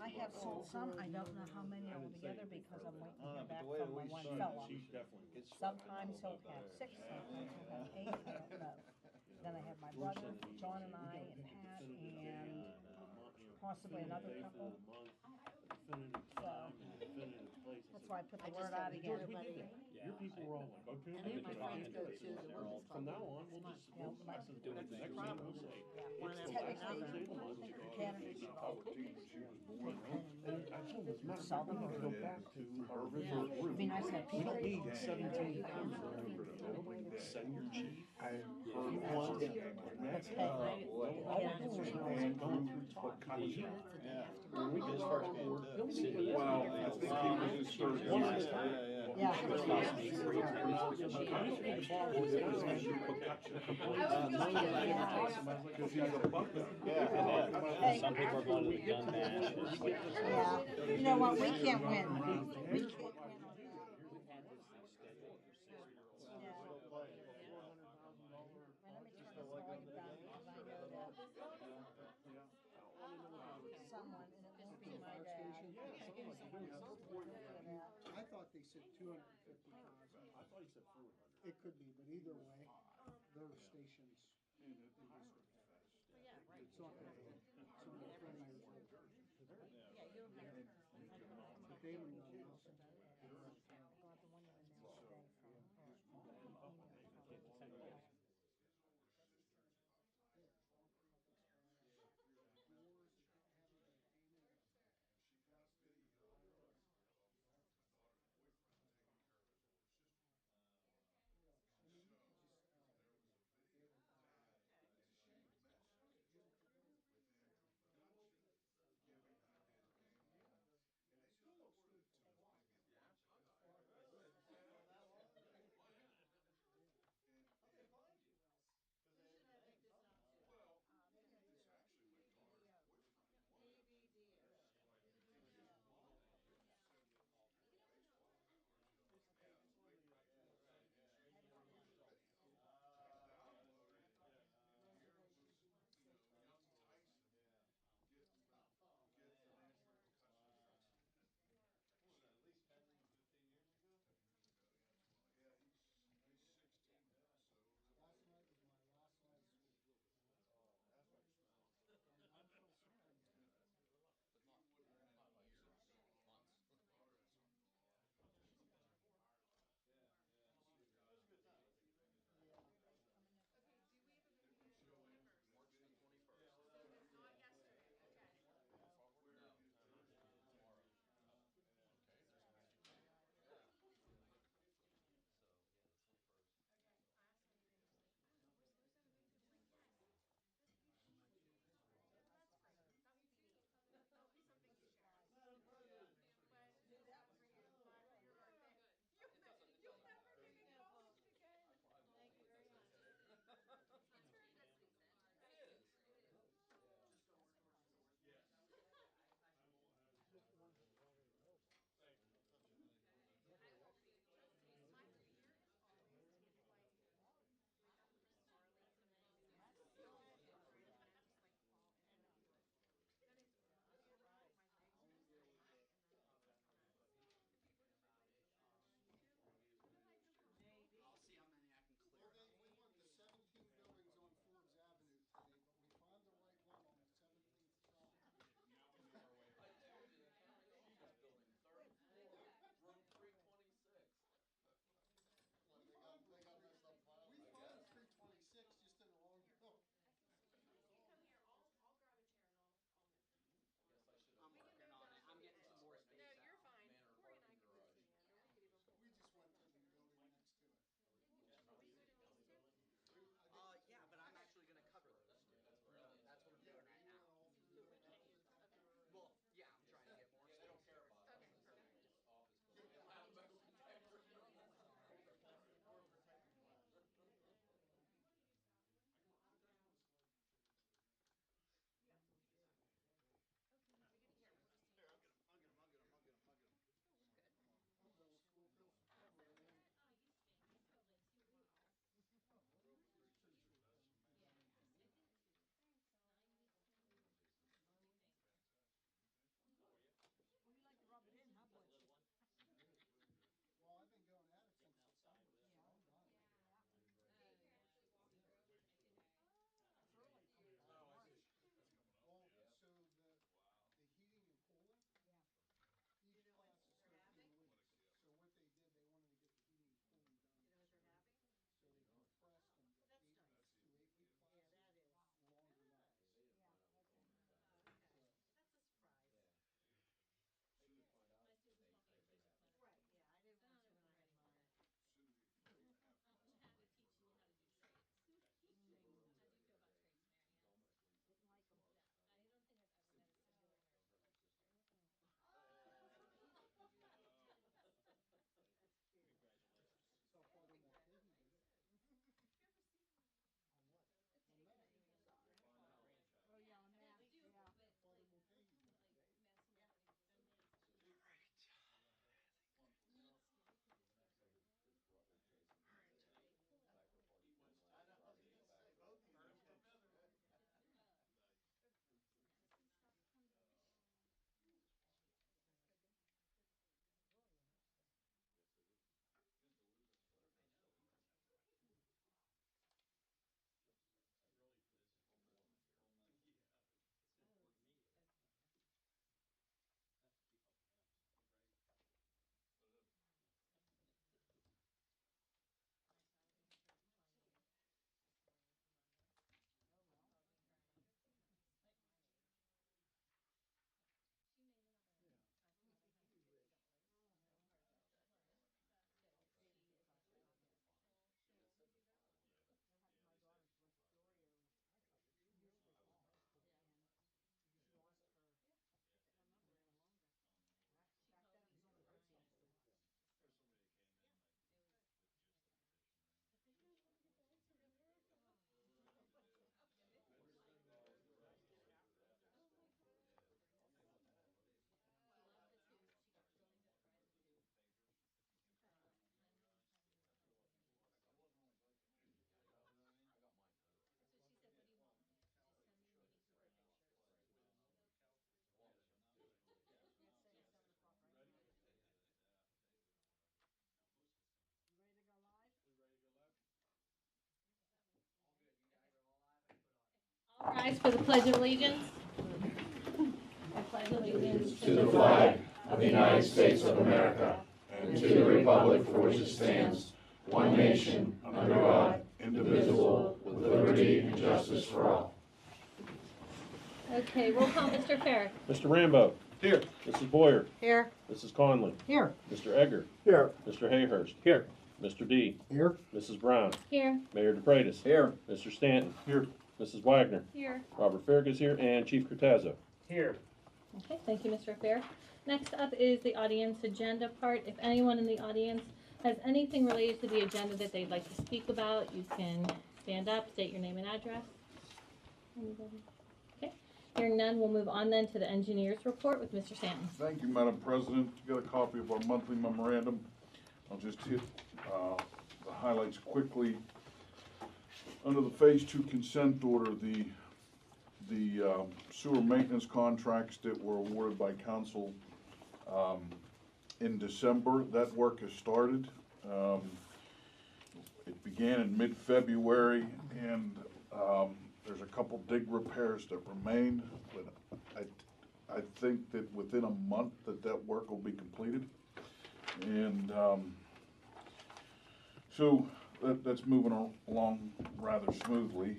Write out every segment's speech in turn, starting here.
I have sold some, I don't know how many altogether because I'm waiting to hear back from my one fella. Sometimes he'll have 6, sometimes he'll have 8, I don't know. Then I have my brother, John and I, and Pat, and possibly another couple. So, that's why I put the word out again. Your people were all like, okay, And then my friends go to the women's from now on, we'll just, we'll pass it doing the next thing we'll say. one after Technically, another. I think the candidates should all And I told them, as a sell matter of them fact, or go back to our original it'd route. be nice to have We don't people. need 17 cars around. Send your chief. That's All pay. we're doing now is going through talk. Yeah. When we get First started, we're being building city. it. Well, I think he was his first. One at a time. Yeah. Because he's a bucket. Yeah. Some people are going to the gun bash. Yeah, you know what, we can't win. We can't win on that. Yeah. Well, let me turn this volume down because I know that someone, and it won't be my dad. I thought they said 250,000. I thought he said 400. It could be, but either way, their stations in district. It's not gonna be, it's only 20 years old. But they haven't done nothing. Got the one that I mailed today from her, email from her. rise for the Pledge of Allegiance. I pledge allegiance To the flag of the United States of America and to the republic for which it stands, one nation, under God, indivisible, with liberty and justice for all. Okay, roll call, Mr. Farrick. Mr. Rambo. Here. Mrs. Boyer. Here. Mrs. Conley. Here. Mr. Egger. Here. Mr. Hayhurst. Here. Mr. D. Here. Mrs. Brown. Here. Mayor DePratis. Here. Mr. Stanton. Here. Mrs. Wagner. Here. Robert Farrick is here, and Chief Cortazzo. Here. Okay, thank you, Mr. Farrick. Next up is the audience agenda part. If anyone in the audience has anything related to the agenda that they'd like to speak about, you can stand up, state your name and address. Anybody? Okay, hearing none, we'll move on then to the engineer's report with Mr. Stanton. Thank you, Madam President. You got a copy of our monthly memorandum. I'll just hit the highlights quickly. Under the Phase 2 consent order, the sewer maintenance contracts that were awarded by council in December, that work has started. It began in mid-February, and there's a couple dig repairs that remain, but I think that within a month that work will be completed. And so that's moving along rather smoothly.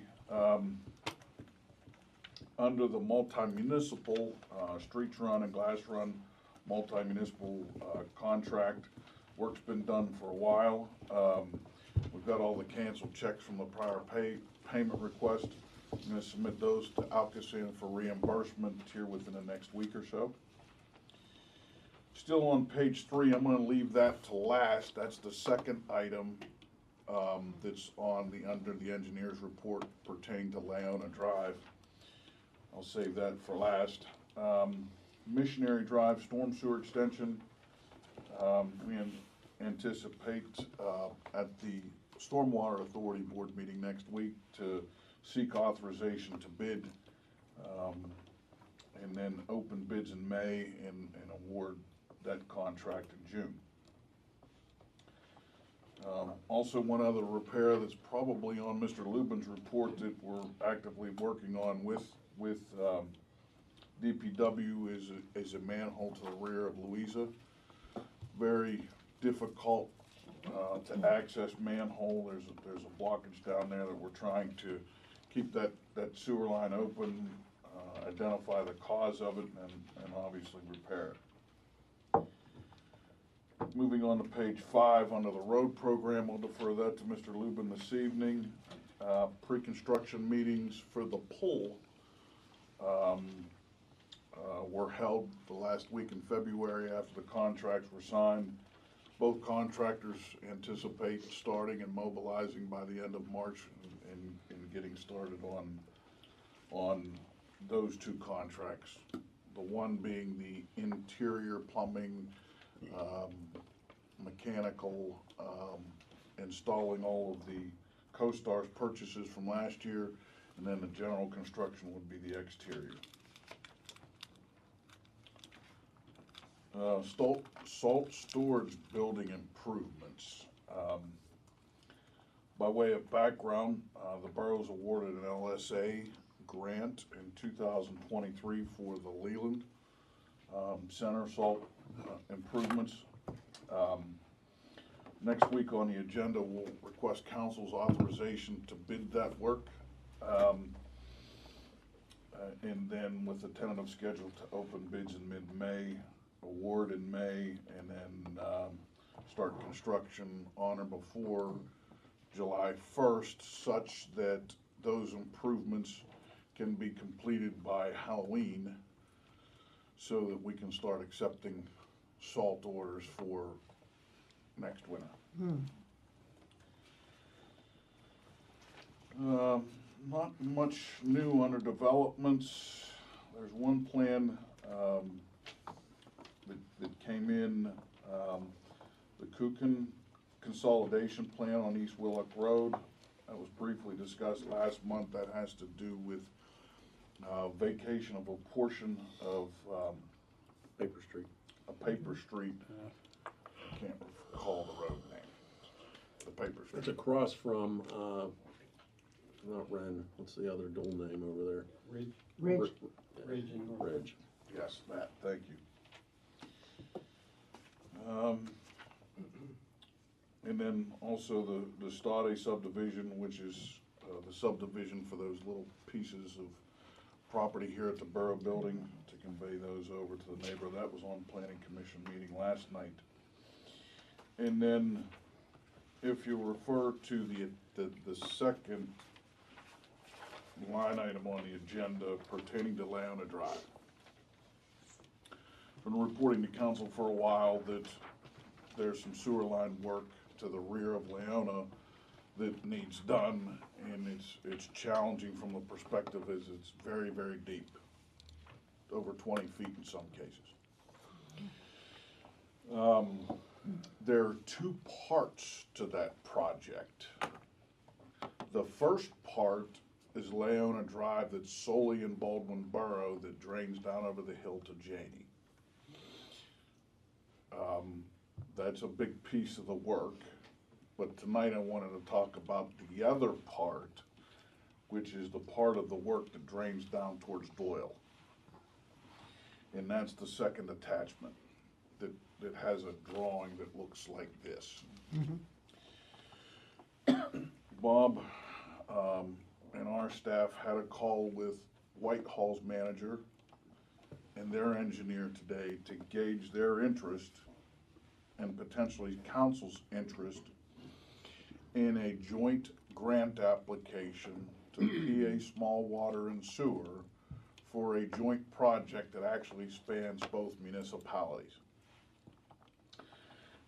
Under the multi-municipal streets run and glass run multi-municipal contract, work's been done for a while. We've got all the canceled checks from the prior payment request. I'm going to submit those to Alcosan for reimbursement here within the next week or so. Still on page 3, I'm going to leave that to last. That's the second item that's on under the engineer's report pertaining to Leona Drive. I'll save that for last. Missionary Drive storm sewer extension. We anticipate at the Stormwater Authority Board meeting next week to seek authorization to bid and then open bids in May and award that contract in June. Also, one other repair that's probably on Mr. Lubin's report that we're actively working on with DPW is a manhole to the rear of Louisa. Very difficult to access manhole. There's a blockage down there that we're trying to keep that sewer line open, identify the cause of it, and obviously repair it. Moving on to page 5, under the road program, I'll defer that to Mr. Lubin this evening. Pre-construction meetings for the pull were held the last week in February after the contracts were signed. Both contractors anticipate starting and mobilizing by the end of March and getting started on those two contracts. The one being the interior plumbing, mechanical, installing all of the CoStar's purchases from last year, and then the general construction would be the exterior. Salt storage building improvements. By way of background, the borough's awarded an LSA grant in 2023 for the Leland Center salt improvements. Next week on the agenda, we'll request council's authorization to bid that work. And then with a tentative schedule to open bids in mid-May, award in May, and then start construction on or before July 1st, such that those improvements can be completed by Halloween so that we can start accepting salt orders for next winter. Not much new under developments. There's one plan that came in, the Kuchen consolidation plan on East Willock Road. That was briefly discussed last month. That has to do with vacation of a portion of Paper Street. A paper street. I can't recall the road name. The paper street. It's across from, not Wren, what's the other dual name over there? also the Stade subdivision, which is the subdivision for those little pieces of property here at the Borough Building, to convey those over to the neighbor. That was on Planning Commission meeting last night. And then, if you refer to the second line item on the agenda pertaining to Leona Drive, been reporting to council for a while that there's some sewer line work to the rear of Leona that needs done, and it's challenging from the perspective as it's very, very deep, over 20 feet in some cases. There are two parts to that project. The first part is Leona Drive that's solely in Baldwin Borough that drains down over the hill to Janey. That's a big piece of the work, but tonight I wanted to talk about the other part, which is the part of the work that drains down towards Doyle. And that's the second attachment that has a drawing that looks like this. Bob and our staff had a call with Whitehall's manager and their engineer today to gauge their interest and potentially council's interest in a joint grant application to PA Small Water and Sewer for a joint project that actually spans both municipalities.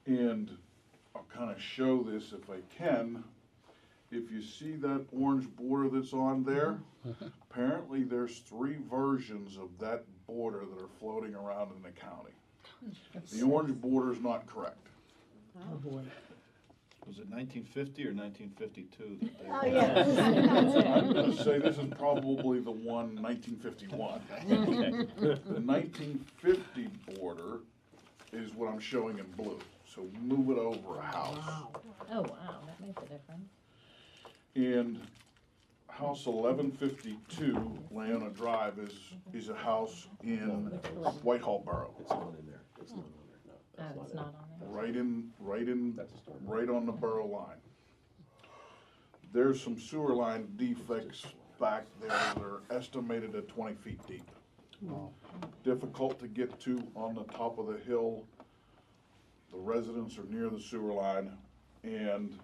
And I'll kind of show this if I can. If you see that orange border that's on there, apparently there's 3 versions of that border that are floating around in the county. The orange border is not correct. Oh, boy. Was it 1950 or 1952? That they Oh, yeah. I'm gonna say this is probably the one 1951. The 1950 border is what I'm showing in blue. So move it over a house. Wow. Oh, wow, that makes a difference. And house 1152, Leona Drive, is a house in Whitehall Borough. It's not in there. It's not on there. No, Oh, that's it's not not on there. Right on the borough line. There's some sewer line defects back there that are estimated at 20 feet deep. Difficult to get to on the top of the hill. The residents are near the sewer line, and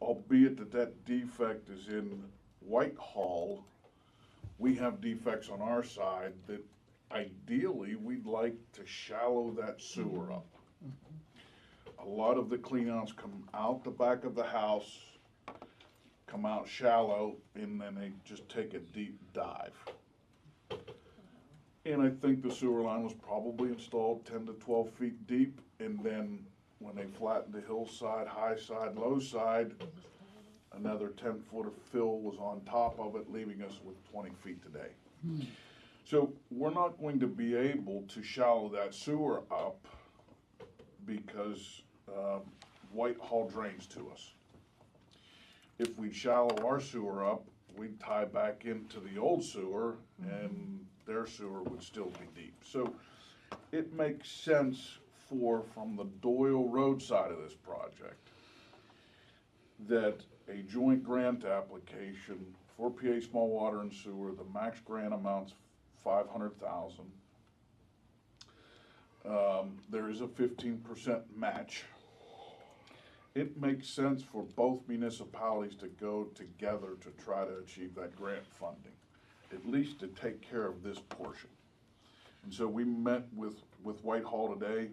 albeit that defect is in Whitehall, we have defects on our side that ideally we'd like to shallow that sewer up. A lot of the cleanouts come out the back of the house, come out shallow, and then they just take a deep dive. And I think the sewer line was probably installed 10 to 12 feet deep, and then when they flattened the hillside, high side, low side, another 10-foot of fill was on top of it, leaving us with 20 feet today. So we're not going to be able to shallow that sewer up because Whitehall drains to us. If we shallow our sewer up, we'd tie back into the old sewer and their sewer would still be deep. So it makes sense from the Doyle Road side of this project that a joint grant application for PA Small Water and Sewer, the max grant amount's $500,000. There is a 15% match. It makes sense for both municipalities to go together to try to achieve that grant funding, at least to take care of this portion. And so we met with Whitehall today,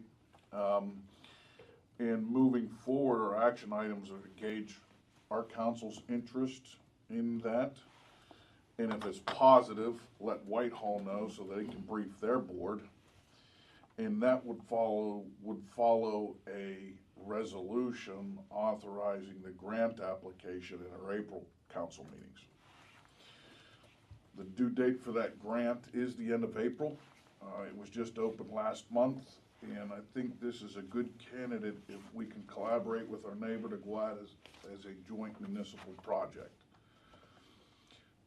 and moving forward, our action items are to gauge our council's interest in that. And if it's positive, let Whitehall know so they can brief their board. And that would follow a resolution authorizing the grant application in our April council meetings. The due date for that grant is the end of April. It was just opened last month, and I think this is a good candidate if we can collaborate with our neighbor to go out as a joint municipal project.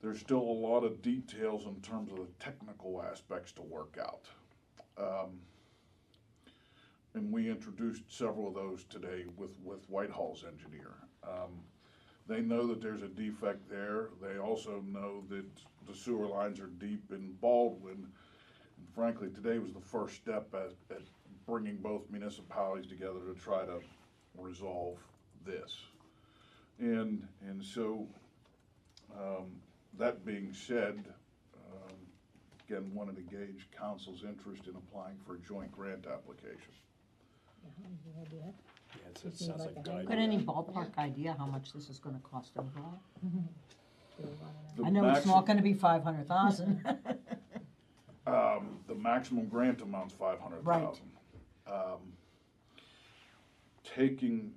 There's still a lot of details in terms of the technical aspects to work out. and we introduced several of those today with Whitehall's engineer. They know that there's a defect there. They also know that the sewer lines are deep in Baldwin. And frankly, today was the first step at bringing both municipalities together to try to resolve this. And so, that being said, again, wanted to gauge council's interest in applying for a joint grant application. Yeah, it sounds like a good idea. Got any ballpark idea how much this is gonna cost overall? The I know it's maxi- not gonna be 500,000. The maximum grant amount's 500,000. Taking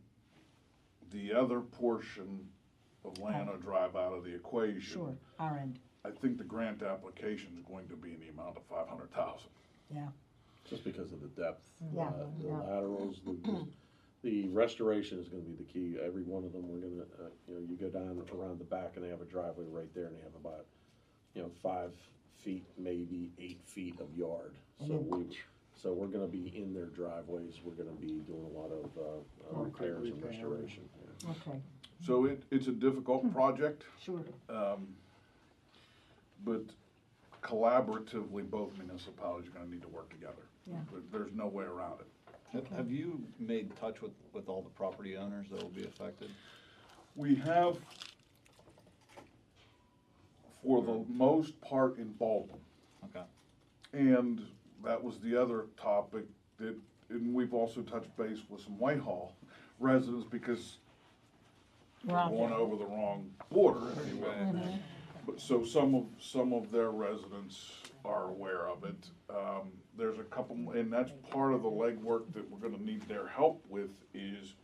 the other portion of Lano Drive out of the equation. Sure, our end, I think the grant application is going to be in the amount of 500,000. yeah. Just because of the depth. Yeah, The yeah. laterals, the restoration is gonna be the key. Every one of them, we're gonna, you go down around the back and they have a driveway right there and they have about, 5 feet, maybe 8 feet of yard. So we're gonna be in their driveways, we're gonna be doing a lot of, repairs and restoration. Yeah. Okay, So it's a difficult project, sure. but collaboratively, both municipalities are gonna need to work together. Yeah. There's no way around it. Have you made touch with all the property owners that will be affected? We have, for the most part, in Baldwin. Okay. And that was the other topic that, and we've also touched base with some Whitehall residents because we're We're out going there. over the wrong border, if you will. Mhm. But so some of their residents are aware of it. There's a couple, and that's part of the legwork that we're gonna need their help with is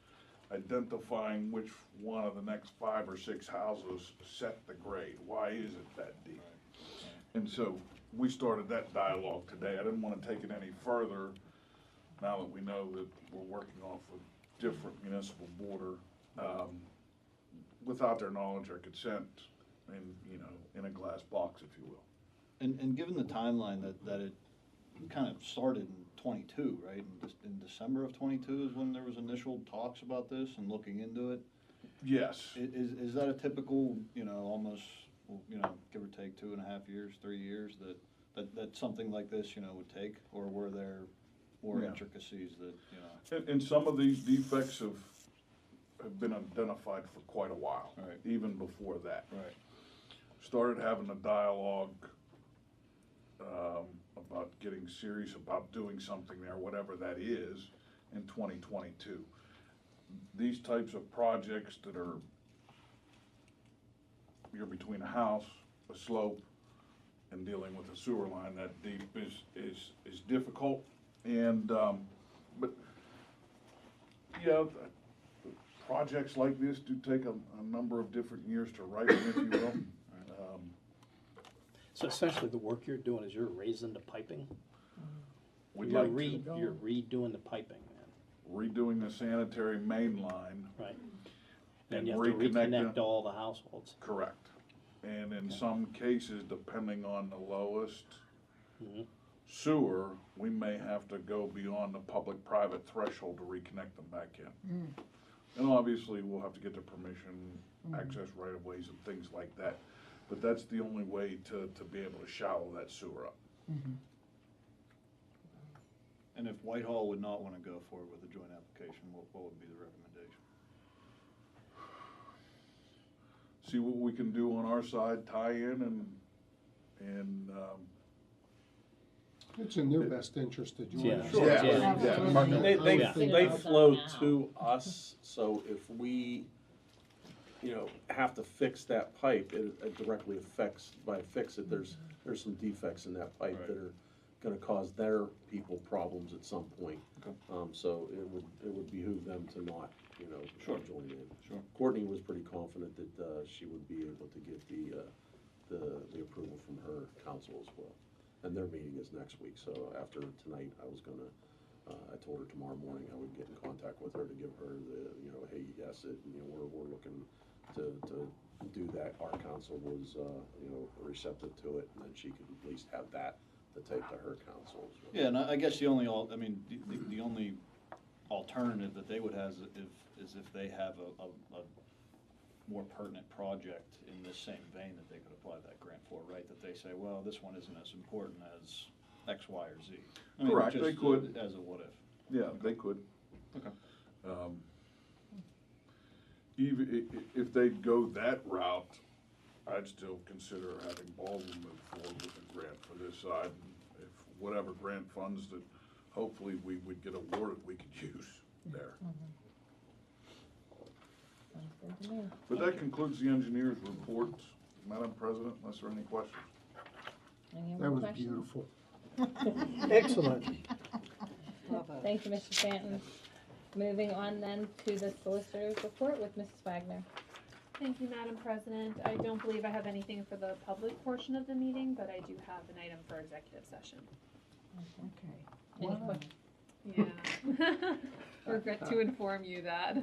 identifying which one of the next 5 or 6 houses set the grade. Why is it that deep? And so we started that dialogue today. I didn't wanna take it any further now that we know that we're working off a different municipal border, without their knowledge or consent, and, in a glass box, if you will. And given the timeline that it kind of started in 22, right? In December of 22 is when there was initial talks about this and looking into it. Yes, Is that a typical, almost, give or take 2.5 years, 3 years that something like this, would take? Or were there more Yeah. intricacies that, and some of these defects have been identified for quite a while. Right. Even before that. Right. Started having a dialogue, about getting serious about doing something there, whatever that is, in 2022. These types of projects that are, you're between a house, a slope, and dealing with a sewer line that deep is difficult. And, but, yeah, projects like this do take a number of different years to write them, if you will. So essentially, the work you're doing is you're raising the piping? We'd You're like to You're redoing the piping, man, redoing the sanitary main line, right? And And you have to reconnect reconnect them. all the households. correct. And in some cases, depending on the lowest Mhm. sewer, we may have to go beyond the public-private threshold to reconnect them back in. And obviously, we'll have to get the permission, access right-of-ways and things like that. But that's the only way to be able to shallow that sewer up. and if Whitehall would not want to go forward with a joint application, what would be the recommendation? See what we can do on our side, tie in and, It's in their best interest to join. Yeah. us. Sure. Yeah. Yeah. They Yeah. flow Yeah. to us, so if we, have to fix that pipe, it directly affects, by fix it, there's some defects in that pipe Right. that are gonna cause their people problems at some point. Okay. So it would behoove them to not, Sure. join in. Sure. Courtney was pretty confident that, she would be able to get the approval from her council as well. And their meeting is next week, so after tonight, I was gonna, I told her tomorrow morning I would get in contact with her to give her the, hey, yes, we're looking to do that. Our council was, receptive to it, and then she could at least have that to take to her council as well. Yeah, and I guess the only, the only alternative that they would have is if they have a more pertinent project in this same vein that they could apply that grant for, right? That they say, well, this one isn't as important as X, Y, or Z. I mean, Correct, they just, could. As a what if. Yeah, they could. Okay. Even if they'd go that route, I'd still consider having Baldwin move forward with a grant for this side. If whatever grant funds that hopefully we would get awarded, we could use there. Sounds good to me. But that concludes the engineer's report, Madam President, unless there are any questions. Any That more was questions? beautiful. Excellent. Thank you, Mr. Stanton. Moving on then to the solicitor's report with Mrs. Wagner. Thank you, Madam President. I don't believe I have anything for the public portion of the meeting, but I do have an item for executive session. Okay. Any Wow. Yeah. Regret to inform you that.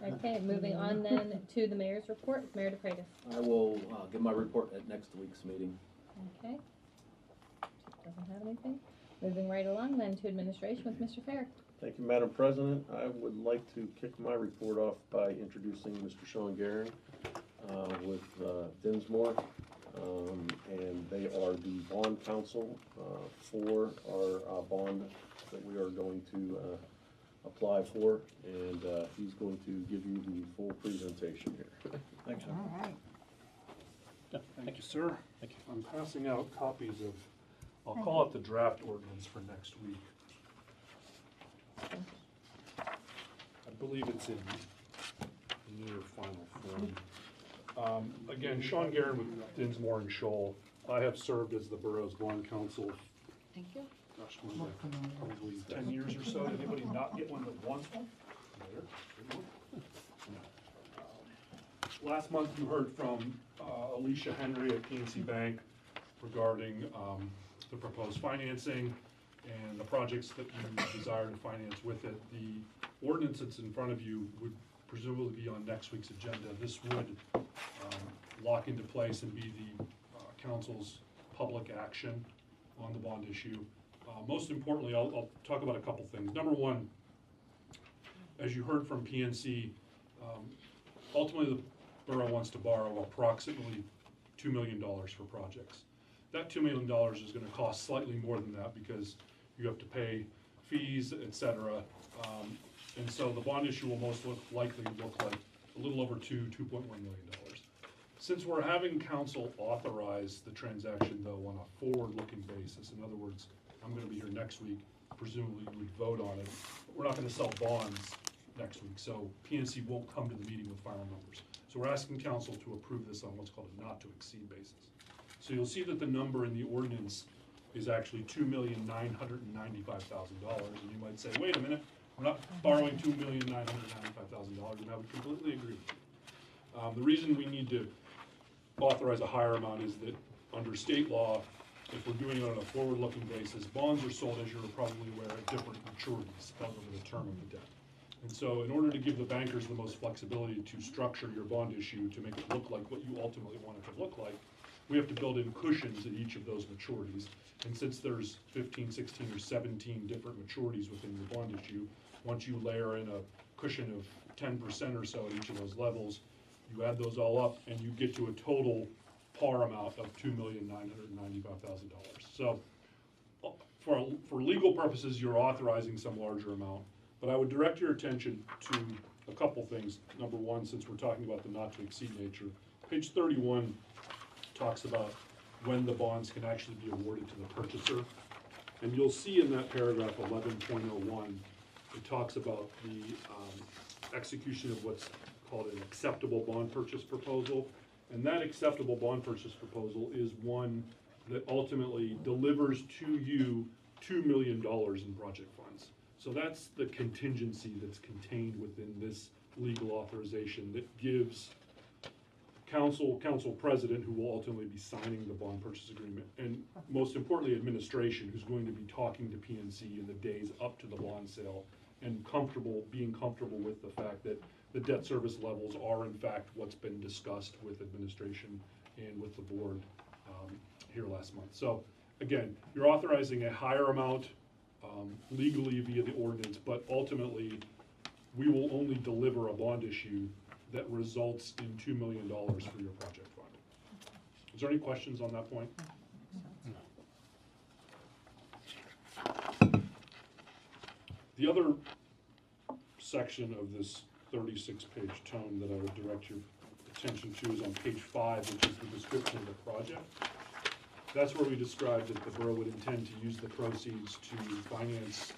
Okay, moving on then to the mayor's report, Mayor DePretis. I will give my report at next week's meeting. Okay. Doesn't have anything. Moving right along then to administration with Mr. Fair. Thank you, Madam President. I would like to kick my report off by introducing Mr. Sean Garin with Dinsmore. And they are the bond counsel for our bond that we are going to apply for. And he's going to give you the full presentation here. Thanks, sir. All right. Thank you, sir. Thank you. I'm passing out copies of, I'll call it the draft ordinance for next week. I believe it's in near final form. Again, Sean Garin with Dinsmore and Scholl. I have served as the borough's bond counsel. Thank you. Gosh, probably 10 years or so. Did anybody not get one that wants one? There, good one. Last month you heard from Alicia Henry at PNC Bank regarding the proposed financing and the projects that you desire to finance with it. The ordinance that's in front of you would presumably be on next week's agenda. This would lock into place and be the council's public action on the bond issue. Most importantly, I'll talk about a couple things. Number one, as you heard from PNC, ultimately the borough wants to borrow approximately $2 million for projects. That $2 million is going to cost slightly more than that because you have to pay fees, et cetera. And so the bond issue will most likely look like a little over $2.1 million. Since we're having council authorize the transaction though on a forward-looking basis, in other words, I'm going to be here next week, presumably you would vote on it. But we're not going to sell bonds next week, so PNC won't come to the meeting with final numbers. So we're asking council to approve this on what's called a not to exceed basis. So you'll see that the number in the ordinance is actually $2,995,000, and you might say, wait a minute, we're not borrowing $2,995,000, and I would completely agree with you. The reason we need to authorize a higher amount is that under state law, if we're doing it on a forward-looking basis, bonds are sold, as you're probably aware, at different maturities over the term of the debt. And so in order to give the bankers the most flexibility to structure your bond issue to make it look like what you ultimately want it to look like, we have to build in cushions at each of those maturities. And since there's 15, 16, or 17 different maturities within your bond issue, once you layer in a cushion of 10% or so at each of those levels, you add those all up and you get to a total par amount of $2,995,000. So for legal purposes, you're authorizing some larger amount, but I would direct your attention to a couple things. Number one, since we're talking about the not to exceed nature, page 31 talks about when the bonds can actually be awarded to the purchaser. And you'll see in that paragraph 11.01, it talks about the execution of what's called an acceptable bond purchase proposal. And that acceptable bond purchase proposal is one that ultimately delivers to you $2 million in project funds. So that's the contingency that's contained within this legal authorization that gives council president, who will ultimately be signing the bond purchase agreement, and most importantly, administration, who's going to be talking to PNC in the days up to the bond sale, and being comfortable with the fact that the debt service levels are in fact what's been discussed with administration and with the board here last month. So again, you're authorizing a higher amount legally via the ordinance, but ultimately, we will only deliver a bond issue that results in $2 million for your project fund. Is there any questions on that point? The other section of this 36-page tome that I would direct your attention to is on page 5, which is the description of the project. That's where we described that the borough would intend to use the proceeds to finance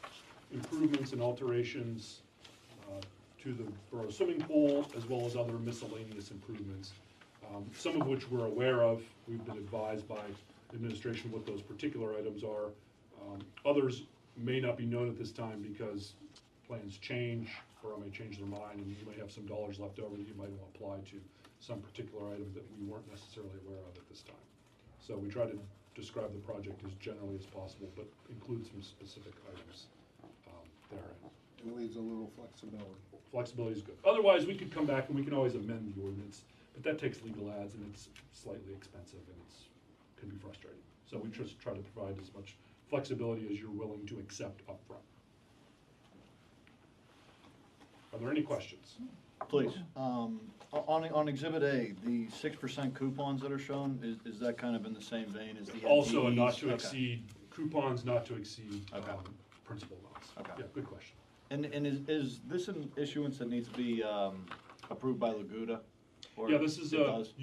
improvements and alterations to the borough swimming pool, as well as other miscellaneous improvements, some of which we're aware of. We've been advised by administration what those particular items are. Others may not be known at this time because plans change, or may change their mind, and you may have some dollars left over that you might want to apply to some particular item that we weren't necessarily aware of at this time. So we try to describe the project as generally as possible, but include some specific items therein. It leaves a little flexibility. Flexibility is good. Otherwise, we could come back and we can always amend the ordinance, but that takes legal ads and it's slightly expensive and can be frustrating. So we just try to provide as much flexibility as you're willing to accept upfront. Are there any questions? Please. On Exhibit A, the 6% coupons that are shown, is that kind of in the same vein as the Also, a NPEs? not to Okay. exceed, coupons not to exceed Okay. principal amounts. Okay. Yeah, good question. And is this an issuance that needs to be approved by Laguda? Or Yeah, this is, it does?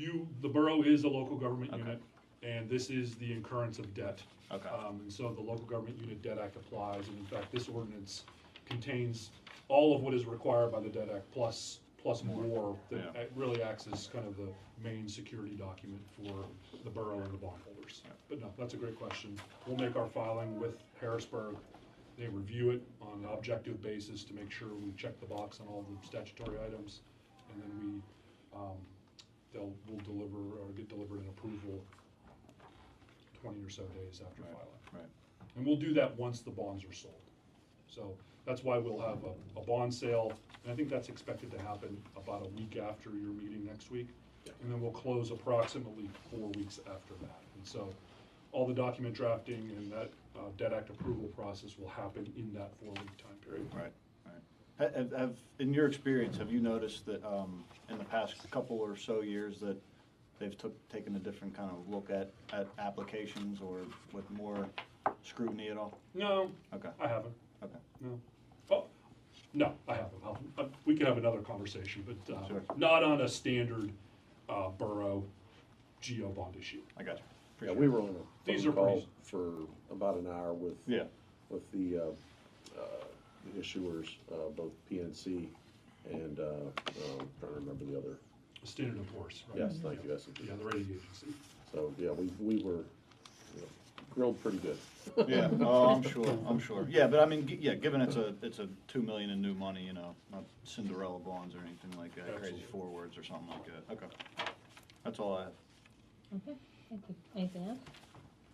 the borough is a local government Okay. unit, and this is the incurrence of debt. Okay. And so the Local Government Unit Debt Act applies, and in fact, this ordinance contains all of what is required by the Debt Act plus more, that Yeah. really acts as kind of the main security document for the borough and the bondholders. Yeah. But no, that's a great question. We'll make our filing with Harrisburg. They review it on an objective basis to make sure we check the box on all the statutory items, and then we'll deliver, or get delivered an approval 20 or so days after Right, filing. right. And we'll do that once the bonds are sold. So that's why we'll have a bond sale, and I think that's expected to happen about a week after your meeting next week. And then we'll close approximately 4 weeks after that. And so all the document drafting and that debt act approval process will happen in that 4-week time period. Right, right. Have, in your experience, have you noticed that in the past couple or so years that they've taken a different kind of look at applications, or with more scrutiny at all? No, Okay. I haven't. Okay. No. Oh, no, I haven't. We can have another conversation, but Sure. not on a standard borough GO bond issue. I got you. Yeah, we were on a These phone are call pretty- for about an hour with Yeah. the issuers, both PNC and, trying to remember the other. Standard & Poor's, right? Yes, thank you, S&P. Yeah, the rating agency. So, yeah, we were, grilled pretty good. Yeah, oh, I'm sure. Yeah, but I mean, given it's a $2 million in new money, not Cinderella bonds or anything like that, crazy Absolutely. forwards or something like that. Okay. That's all I have. Okay, thank you. Anything else?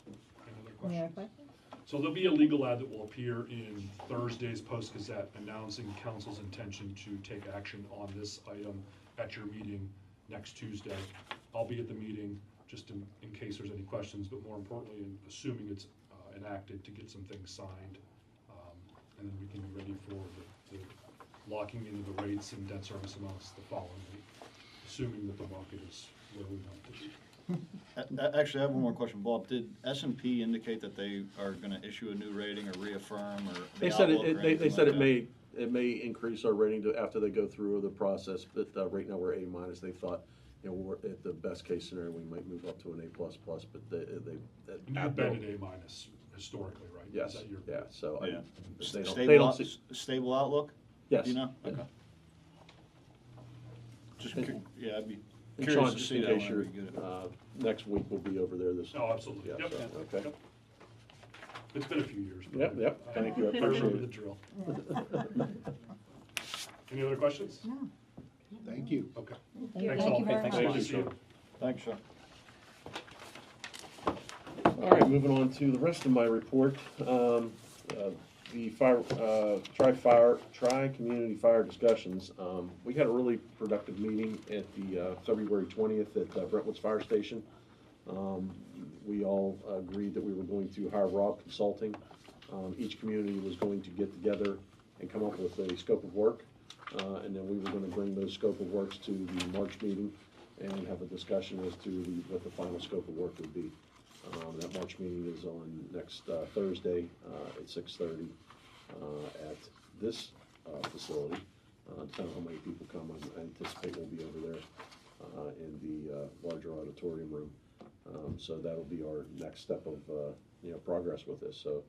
Any other Any other questions? questions? So there'll be a legal ad that will appear in Thursday's Post-Gazette announcing council's intention to take action on this item at your meeting next Tuesday. I'll be at the meeting, just in case there's any questions, but more importantly, in assuming it's enacted, to get some things signed. And then we can be ready for the locking into the rates and debt service amounts the following week, assuming that the market is where we want it to be. Actually, I have one more question. Bob, did S&P indicate that they are gonna issue a new rating or reaffirm or They the said outlook or they anything said like it may increase our rating after they go through the process, but right now we're A-. They thought, we're at the best case scenario, we might move up to an A++, but they. You've been at A- historically, right? Is Yes, that your- yeah, so that? Yeah. they don't Stable, see. stable outlook? Yes. Do you know? Yeah. Okay. Just, yeah, I'd be And curious Sean, to just see in that case whenever you're, you get it. next week we'll be over there this. Oh, absolutely. Yeah, Yep, so, yep, okay. yep. It's been a few years. but Yep, yep, thank you, I remember appreciate the it. drill. Any other questions? No. Thank you. Okay. Thank Thanks you. all. Thank you very Nice much. to see you. Thanks, Sean. All right, moving on to the rest of my report. The tri-community fire discussions. We had a really productive meeting at the February 20th at Brentwood's Fire Station. We all agreed that we were going to hire Rob Consulting Each community was going to get together and come up with a scope of work. And then we were gonna bring those scope of works to the March meeting and have a discussion as to what the final scope of work would be. That March meeting is on next Thursday at 6:30 at this facility. Depending on how many people come, I anticipate we'll be over there in the larger auditorium room. So that'll be our next step of progress with this. So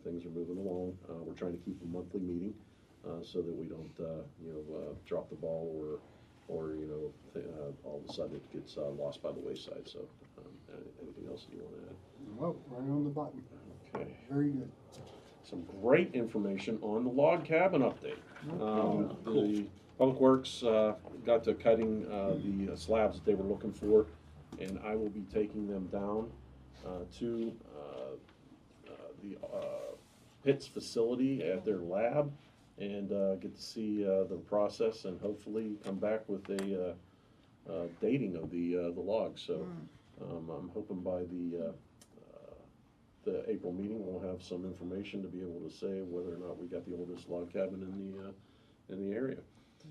things are moving along. We're trying to keep a monthly meeting so that we don't drop the ball or all of a sudden it gets lost by the wayside. So anything else that you want to add? Well, right on the button. Okay. Very good. Some great information on the log cabin update. The Public Works got to cutting the slabs that they were looking for, and I will be taking them down to the Pitts facility at their lab and get to see the process and hopefully come back with a dating of the logs. So I'm hoping by the April meeting we'll have some information to be able to say whether or not we got the oldest log cabin in the area.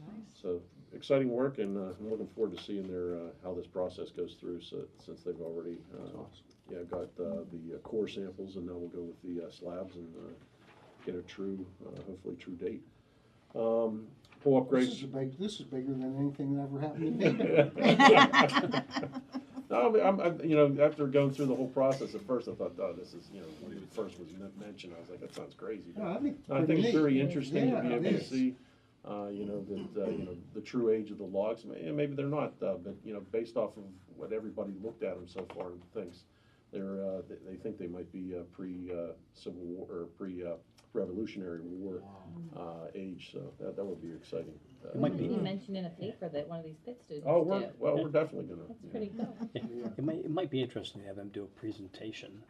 Nice. So exciting work, and I'm looking forward to seeing how this process goes through. So since they've already got the core samples, and now we'll go with the slabs and get a true, hopefully true date. Pull upgrades. This is bigger than anything that ever happened to me. No, after going through the whole process, at first I thought, oh, this is, when it first was mentioned, I was like, that sounds crazy. No, I think it's very interesting to be Yeah, able it to is. see, the true age of the logs. Maybe they're not, but based off of what everybody looked at them so far and thinks, they think they might be pre-Civil War or pre-Revolutionary War age. So that would be exciting. It might be mentioned in a paper that one of these pit students Oh, did. we're definitely gonna. That's pretty cool. It might be interesting to have them do a presentation.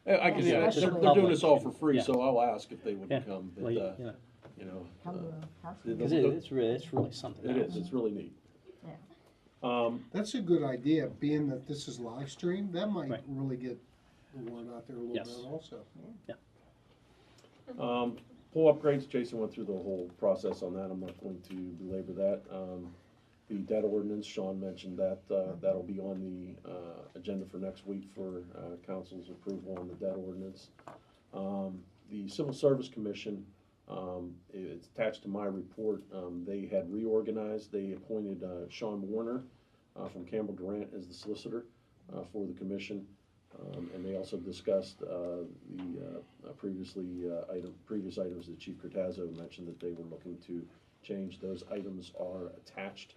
They're doing this all for free, so I'll ask if they would Yeah. come. But, Well, Because it's really something. It is. It's really neat. That's a good idea, being that this is live stream. That might Right. really get the word out there a little Yes. bit also. Pool upgrades, Jason went through the whole process on that. I'm not going to belabor that. The debt ordinance, Sean mentioned that. That'll be on the agenda for next week for council's approval on the debt ordinance. The Civil Service Commission, it's attached to my report. They had reorganized. They appointed Sean Warner from Campbell Durant as the solicitor for the commission. And they also discussed the previous items that Chief Cortazzo mentioned that they were looking to change. Those items are attached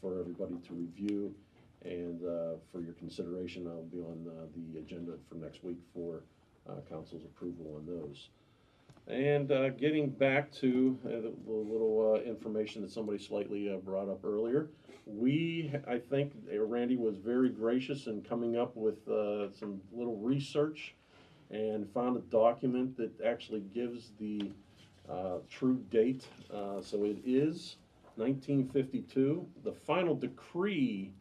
for everybody to review and for your consideration. I'll be on the agenda for next week for council's approval on those. And getting back to the little information that somebody slightly brought up earlier, I think Randy was very gracious in coming up with some little research and found a document that actually gives the true date. So it is 1952. The final decree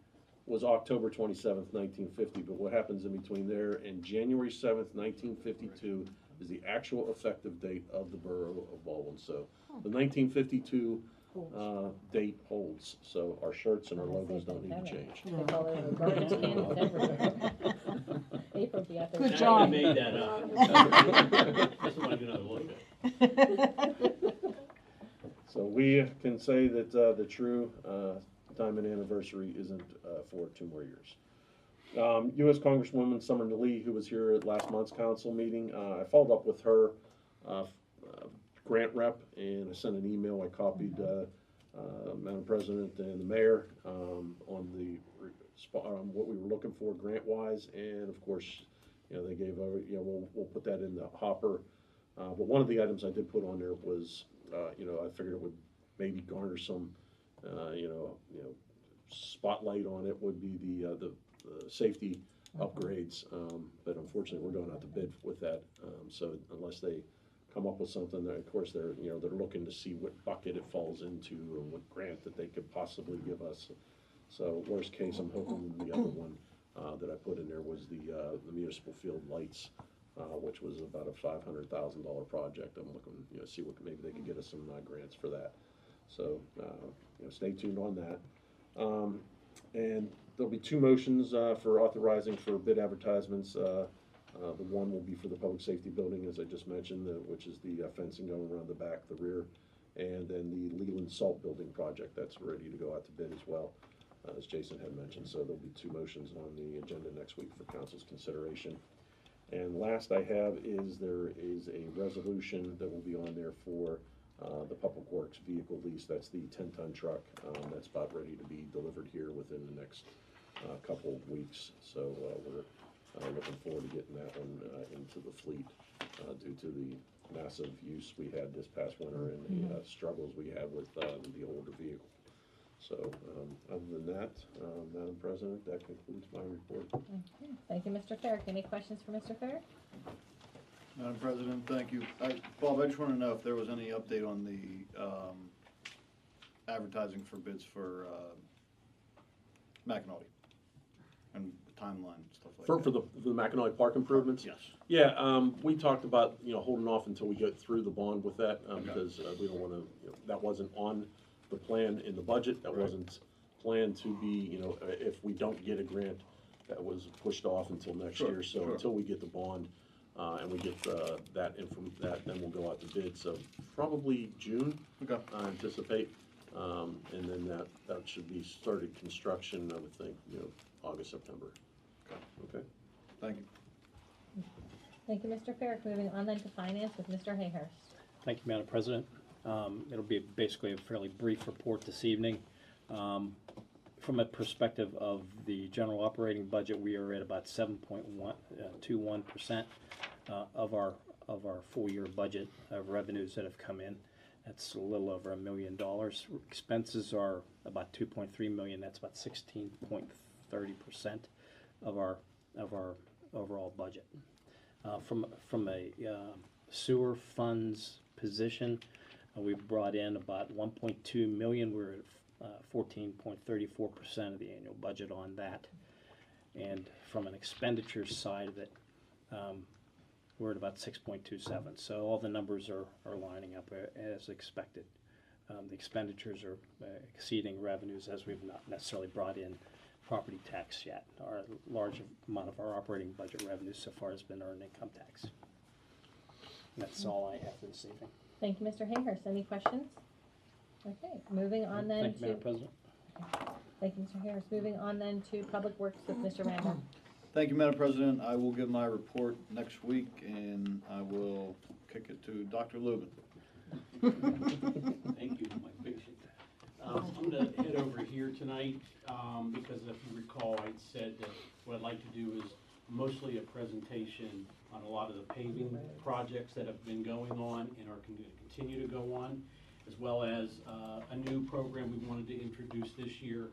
was October 27th, 1950, but what happens in between there and January 7th, 1952 is the actual effective date of the borough of Baldwin. So the 1952 date holds, so our shirts and our logos don't need to change. Good job. Made that up. Just want to get another look at it. So we can say that the true time and anniversary isn't for 2 more years. U.S. Congresswoman Summer Lee, who was here at last month's council meeting, I followed up with her grant rep, and I sent an email. I copied Madam President and the mayor on what we were looking for grant-wise, and of course, they gave we'll put that in the hopper. But one of the items I did put on there was, I figured it would maybe garner some, spotlight on it would be the safety upgrades, but unfortunately we're going out to bid with that. So unless they come up with something, of course they're looking to see what bucket it falls into or what grant that they could possibly give us. So worst case, I'm hoping the other one that I put in there was the municipal field lights which was about a $500,000 project. I'm looking, see what, maybe they could get us some grants for that. So, stay tuned on that. And there'll be two motions for authorizing for bid advertisements. The one will be for the public safety building, as I just mentioned, which is the fencing going around the back, the rear, and then the Leland Salt Building project that's ready to go out to bid as well, as Jason had mentioned. So there'll be two motions on the agenda next week for council's consideration. And last I have is there is a resolution that will be on there for the Public Works vehicle lease. That's the 10-ton truck that's about ready to be delivered here within the next couple of weeks. So we're looking forward to getting that one into the fleet due to the massive use we had this past winter and the struggles we had with the older vehicle. So other than that, Madam President, that concludes my report. Okay. Thank you, Mr. Fair. Any questions for Mr. Fair? Madam President, thank you. Bob, I just want to know if there was any update on the advertising for bids for McAnally and the timeline and stuff like that. For the McAnally Park improvements? Yes. Yeah, we talked about, holding off until we get through the bond with that, because we don't want to, that wasn't on the plan in the budget. That wasn't planned to be, if we don't get a grant, that was pushed off until next year. So until we get the bond, and we get that, then we'll go out to bid. So probably June, I anticipate. And then that should be started construction, I would think, August, September. Okay. Thank you. Thank you, Mr. Fair. Moving on then to finance with Mr. Hayhurst. Thank you, Madam President. It'll be basically a fairly brief report this evening. From a perspective of the general operating budget, we are at about 7.21% of our full year budget of revenues that have come in. That's a little over $1 million. Expenses are about 2.3 million. That's about 16.30% of our overall budget. From a sewer funds position, we've brought in about 1.2 million. We're at 14.34% of the annual budget on that. And from an expenditure side of it, we're at about 6.27. So all the numbers are lining up as expected. The expenditures are exceeding revenues, as we've not necessarily brought in property tax yet. Our large amount of our operating budget revenues so far has been earned income tax. And that's all I have for this evening. Thank you, Mr. Hayhurst. Any questions? Okay, moving on then Thank you, Madam President. Okay. Thank you, Mr. Hayhurst. Moving on then to Public Works with Mr. Randall. Thank you, Madam President. I will give my report next week, and I will kick it to Dr. Lubin. Thank you, Mike. Appreciate that. I'm going to head over here tonight because if you recall, I'd said that what I'd like to do is mostly a presentation on a lot of the paving projects that have been going on and are going to continue to go on, as well as a new program we wanted to introduce this year.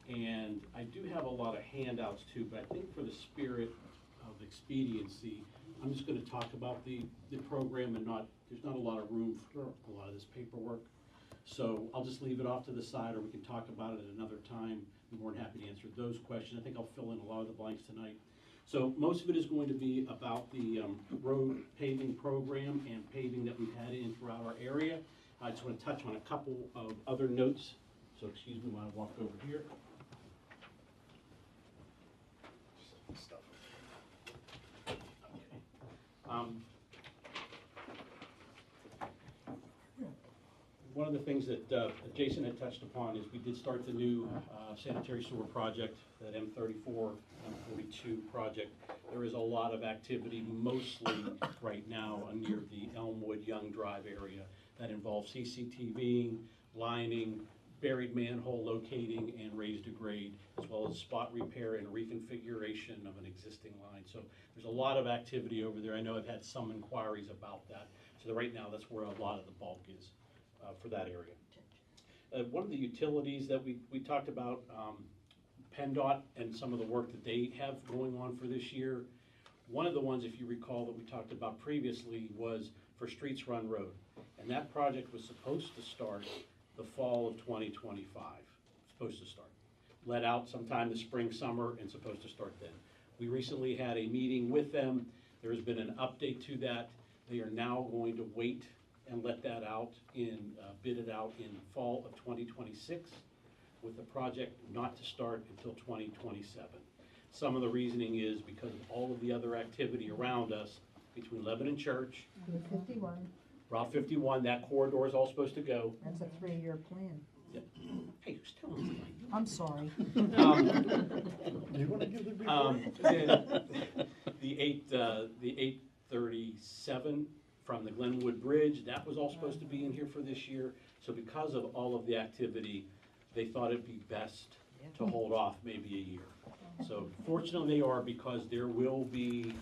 And I do have a lot of handouts too, but I think for the spirit of expediency, I'm just going to talk about the program and there's not a lot of room for a lot of this paperwork. So I'll just leave it off to the side, or we can talk about it at another time. I'm more than happy to answer those questions. I think I'll fill in a lot of the blanks tonight. So most of it is going to be about the road paving program and paving that we've had in throughout our area. I just want to touch on a couple of other notes. So excuse me while I walk over here. One of the things that Jason had touched upon is we did start the new sanitary sewer project, that M34, M42 project. There is a lot of activity, mostly right now near the Elmwood Young Drive area, that involves CCTVing, lining, buried manhole locating, and raised to grade, as well as spot repair and reconfiguration of an existing line. So there's a lot of activity over there. I know I've had some inquiries about that. So right now, that's where a lot of the bulk is for that area. One of the utilities that we talked about, PennDOT and some of the work that they have going on for this year. One of the ones, if you recall, that we talked about previously was for Streets Run Road. And that project was supposed to start the fall of 2025, supposed to start. Let out sometime this spring, summer, and supposed to start then. We recently had a meeting with them. There has been an update to that. They are now going to wait and let that out bid it out in fall of 2026, with the project not to start until 2027. Some of the reasoning is because of all of the other activity around us between Lebanon Church, Route 51, Route 51, that corridor is all supposed to go. that's a 3-year plan. Hey, who's telling me? I'm sorry. You wanna give the The 837 from the Glenwood Bridge, that was all supposed to be in here for this year. So because of all of the activity, they thought it'd be best to hold off maybe a year. So fortunately they are, because there will be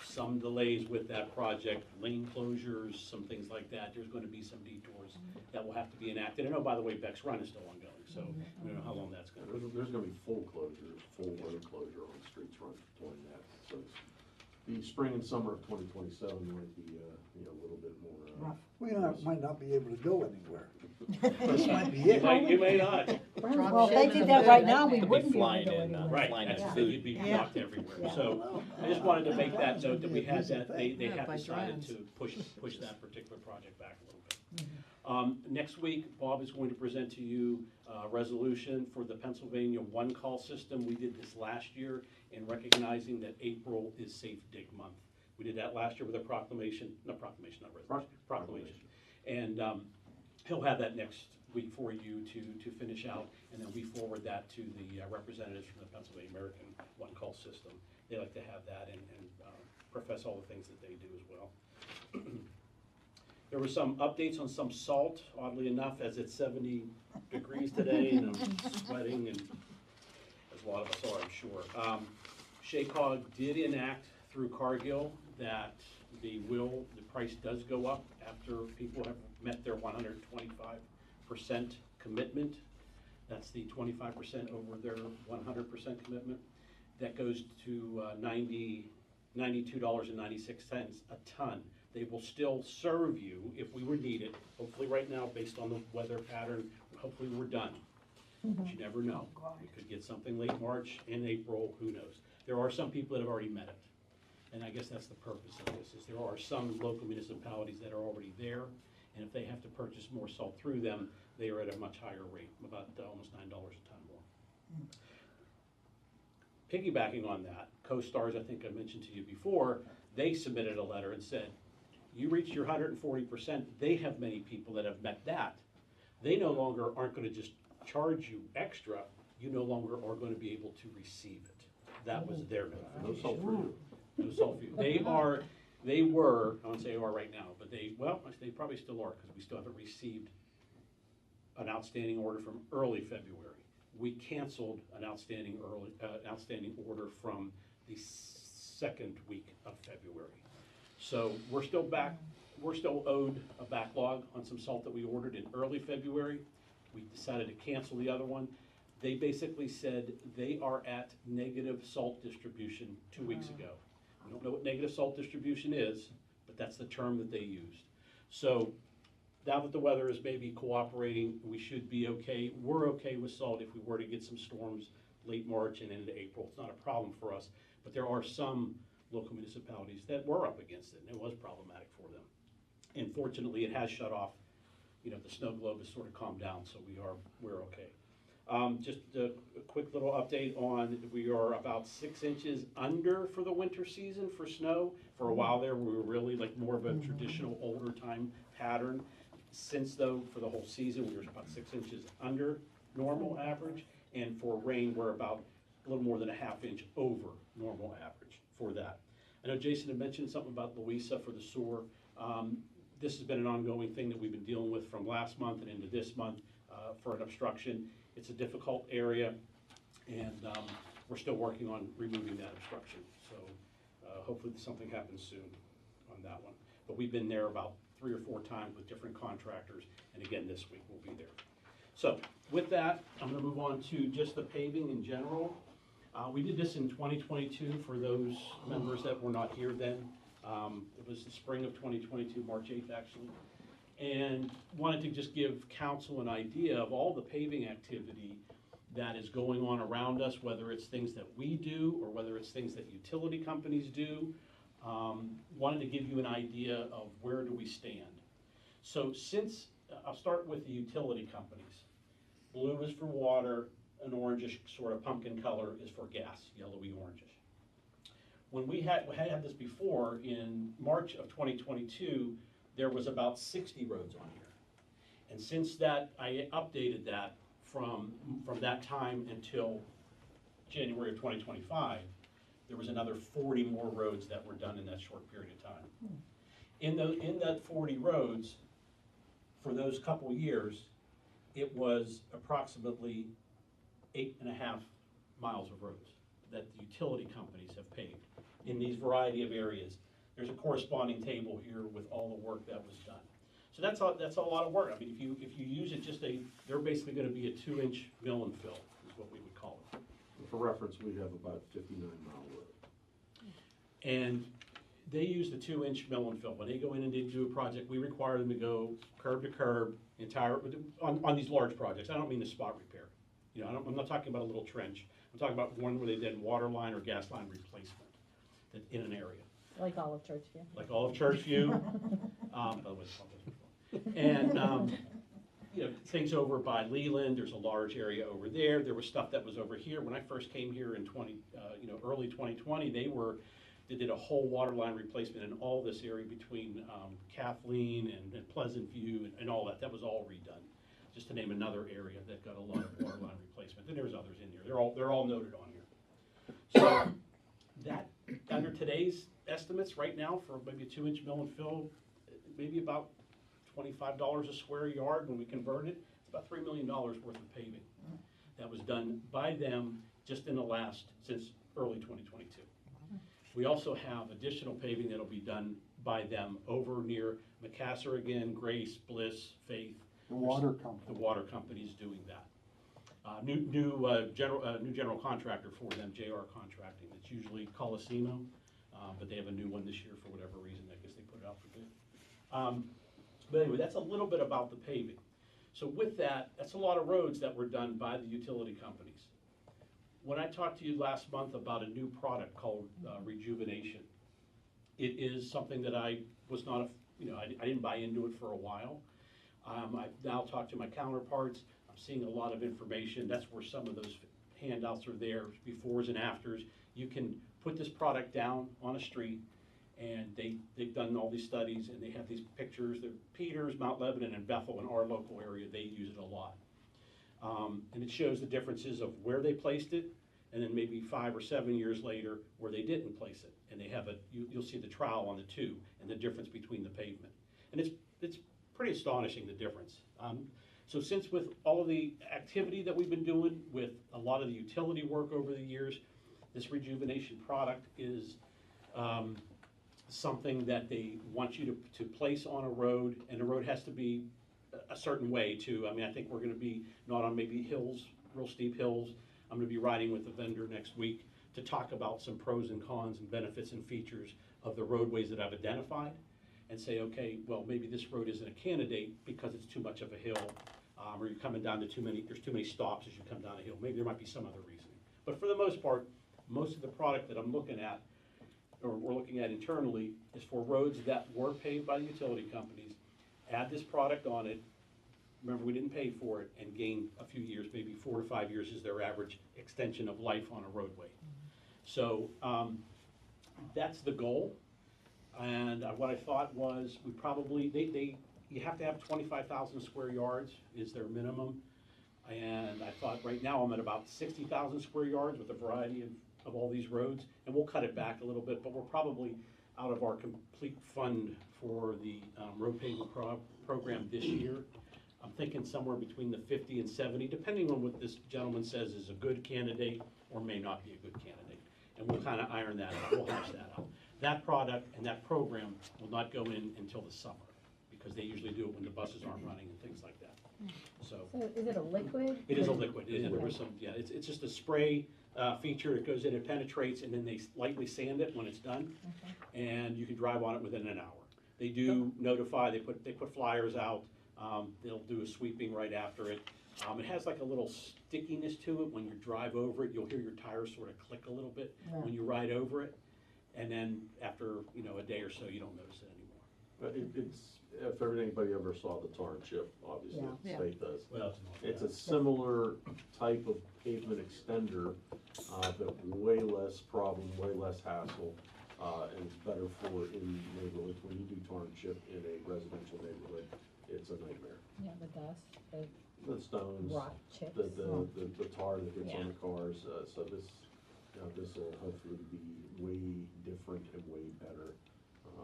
some delays with that project, lane closures, some things like that. There's going to be some detours that will have to be enacted. And oh, by the way, Beck's Run is still ongoing, so we don't know how long that's going to be. There's gonna be full closure, full road closure on streets run toward that. So the spring and summer of 2027 might be, a little bit more. We might not be able to go anywhere. This might be it. You may not. Well, if they did that right now, we You'd be wouldn't be able flying to go in, anywhere. Right, flying that's in the food. thing, you'd be Yeah. blocked everywhere. Yeah. So I just wanted to make that note that we had It's a that, they busy have by decided drones. to push that particular project back a little bit. Mm-hmm. Next week, Bob is going to present to you a resolution for the Pennsylvania one-call system. We did this last year in recognizing that April is Safe Dig Month. We did that last year with a proclamation, not resolution, proclamation. And he'll have that next week for you to finish out, and then we forward that to the representatives from the Pennsylvania American one-call system. They like to have that and profess all the things that they do as well. There were some updates on some salt, oddly enough, as it's 70 degrees today and I'm sweating, and as a lot of us are, I'm sure. SHACOG did enact through Cargill that the price does go up after people have met their 125% commitment. That's the 25% over their 100% commitment. That goes to $92.96 a ton. They will still serve you if we would need it. Hopefully right now, based on the weather pattern, hopefully we're done. But you never know. We could get something late March, in April, who knows? There are some people that have already met it. And I guess that's the purpose of this, is there are some local municipalities that are already there, and if they have to purchase more salt through them, they are at a much higher rate, about almost $9 a ton more. Piggybacking on that, Co-Stars, I think I mentioned to you before, they submitted a letter and said, you reached your 140%, they have many people that have met that. They no longer aren't gonna just charge you extra, you no longer are gonna be able to receive it. That was their notification. No salt for you. No salt for you. They were, I won't say they are right now, but they probably still are, because we still haven't received an outstanding order from early February. We canceled an outstanding order from the second week of February. So we're still owed a backlog on some salt that we ordered in early February. We decided to cancel the other one. They basically said they are at negative salt distribution 2 weeks ago. We don't know what negative salt distribution is, but that's the term that they used. So now that the weather is maybe cooperating, we should be okay. We're okay with salt if we were to get some storms late March and into April. It's not a problem for us, but there are some local municipalities that were up against it, and it was problematic for them. And fortunately, it has shut off. You know, the snow globe has sort of calmed down, so we're okay. Just a quick little update on, we are about 6 inches under for the winter season for snow. For a while there, we were really like more of a traditional older time pattern. Since though, for the whole season, we were about 6 inches under normal average. And for rain, we're about a little more than a ½ inch over normal average for that. I know Jason had mentioned something about Louisa for the sewer. This has been an ongoing thing that we've been dealing with from last month and into this month for an obstruction. It's a difficult area, and we're still working on removing that obstruction. So hopefully something happens soon on that one. But we've been there about 3 or 4 times with different contractors, and again, this week we'll be there. So with that, I'm gonna move on to just the paving in general. We did this in 2022 for those members that were not here then. It was the spring of 2022, March 8th actually. And wanted to just give council an idea of all the paving activity that is going on around us, whether it's things that we do or whether it's things that utility companies do. Wanted to give you an idea of where do we stand. So since, I'll start with the utility companies. Blue is for water, an orangish sort of pumpkin color is for gas, yellowy orangish. When we had this before, in March of 2022, there was about 60 roads on here. And since that, I updated that from that time until January of 2025, there was another 40 more roads that were done in that short period of time. In that 40 roads, for those couple years, it was approximately 8.5 miles of roads that the utility companies have paved in these variety of areas. There's a corresponding table here with all the work that was done. So that's a lot of work. I mean, if you use it they're basically going to be a 2-inch mill and fill, is what we would call it. For reference, we have about 59-mile road. And they use the 2-inch mill and fill. When they go in and they do a project, we require them to go curb to curb, on these large projects. I don't mean the spot repair. You know, I'm not talking about a little trench. I'm talking about one where they did water line or gas line replacement in an area. Like Olive Churchview. Like Olive Churchview. By the way, and you know, things over by Leland. There's a large area over there. There was stuff that was over here. When I first came here in early 2020, they did a whole water line replacement in all this area between Kathleen and Pleasant View and all that. That was all redone. Just to name another area that got a lot of water line replacement. And there's others in here. They're all noted on here. So that under today's estimates right now for maybe a 2-inch mill and fill, maybe about $25 a square yard when we convert it. It's about $3 million worth of paving that was done by them just since early 2022. We also have additional paving that'll be done by them over near Macassar again, Grace, Bliss, Faith. The water company. The water company's doing that. New general contractor for them, JR Contracting. It's usually Colosimo, but they have a new one this year for whatever reason. I guess they put it out for bid. But anyway, that's a little bit about the paving. So with that, that's a lot of roads that were done by the utility companies. When I talked to you last month about a new product called Rejuvenation, it is something that I was not, I didn't buy into it for a while. I've now talked to my counterparts. I'm seeing a lot of information. That's where some of those handouts are there, befores and afters. You can put this product down on a street, and they've done all these studies, and they have these pictures. They're Peters, Mount Lebanon, and Bethel in our local area. They use it a lot. And it shows the differences of where they placed it, and then maybe 5 or 7 years later where they didn't place it. And they have you'll see the trowel on the two and the difference between the pavement. And it's pretty astonishing, the difference. So since with all of the activity that we've been doing with a lot of the utility work over the years, this Rejuvenation product is something that they want you to place on a road, and the road has to be a certain way too. I mean, I think we're gonna be not on maybe hills, real steep hills. I'm gonna be riding with the vendor next week to talk about some pros and cons and benefits and features of the roadways that I've identified, and say, okay, well, maybe this road isn't a candidate because it's too much of a hill, or you're coming down to there's too many stops as you come down a hill. Maybe there might be some other reason. But for the most part, most of the product that I'm looking at, or we're looking at internally, is for roads that were paved by the utility companies. Add this product on it. Remember, we didn't pay for it, and gain a few years, maybe 4 to 5 years is their average extension of life on a roadway. So that's the goal. And what I thought was we probably, you have to have 25,000 square yards is their minimum. And I thought right now I'm at about 60,000 square yards with a variety of all these roads. And we'll cut it back a little bit, but we're probably out of our complete fund for the road paving program this year. I'm thinking somewhere between the 50 and 70, depending on what this gentleman says is a good candidate or may not be a good candidate. And we'll kind of iron that out, we'll hash that out. That product and that program will not go in until the summer, because they usually do it when the buses aren't running and things like that. So is it a liquid? it is a liquid. There was some, yeah, it's just a spray feature. It goes in, it penetrates, and then they lightly sand it when it's done. Okay. And you can drive on it within an hour. They do notify, they put flyers out. They'll do a sweeping right after it. It has like a little stickiness to it. When you drive over it, you'll hear your tires sort of click a little bit when you ride over it. and then after, a day or so, you don't notice it anymore. But if anybody ever saw the tar and chip, obviously, Yeah. the state does. Well, It's a similar type of pavement extender, but way less problem, way less hassle, and it's better for in neighborhoods. When you do tar and chip in a residential neighborhood, it's a nightmare. Yeah, the dust, The stones, rock chips. the tar that gets Yeah. on the cars, so this will hopefully be way different and way better,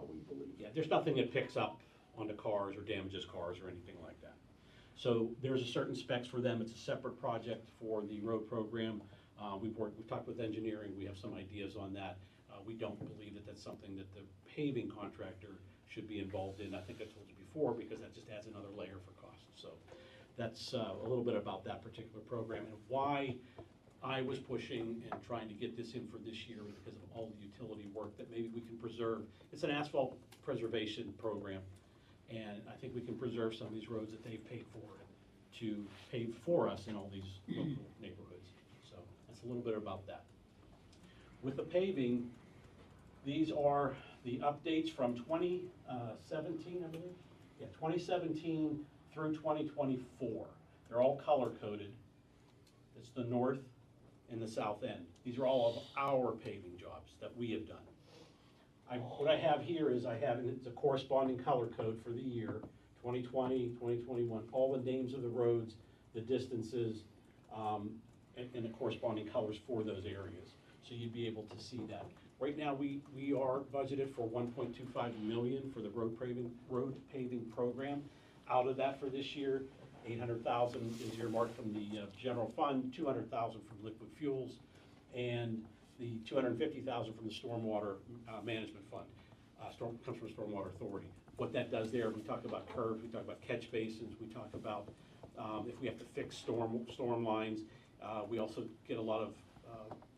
we believe. Yeah, there's nothing that picks up on the cars or damages cars or anything like that. So there's a certain specs for them. It's a separate project for the road program. We've talked with engineering. We have some ideas on that. We don't believe that that's something that the paving contractor should be involved in. I think I told you before, because that just adds another layer for cost. So that's a little bit about that particular program and why I was pushing and trying to get this in for this year, because of all the utility work that maybe we can preserve. It's an asphalt preservation program, and I think we can preserve some of these roads that they've paid for to pave for us in all these local neighborhoods. So that's a little bit about that. With the paving, these are the updates from 2017, I believe? Yeah, 2017 through 2024. They're all color-coded. It's the north and the south end. These are all of our paving jobs that we have done. What I have here is it's a corresponding color code for the year, 2020, 2021, all the names of the roads, the distances, and the corresponding colors for those areas. So you'd be able to see that. Right now, we are budgeted for $1.25 million for the road paving program. Out of that for this year, $800,000 is earmarked from the general fund, $200,000 from liquid fuels, and the $250,000 from the stormwater management fund. Comes from Stormwater Authority. What that does there, we talk about curbs, we talk about catch basins, we talk about if we have to fix storm lines. We also get a lot of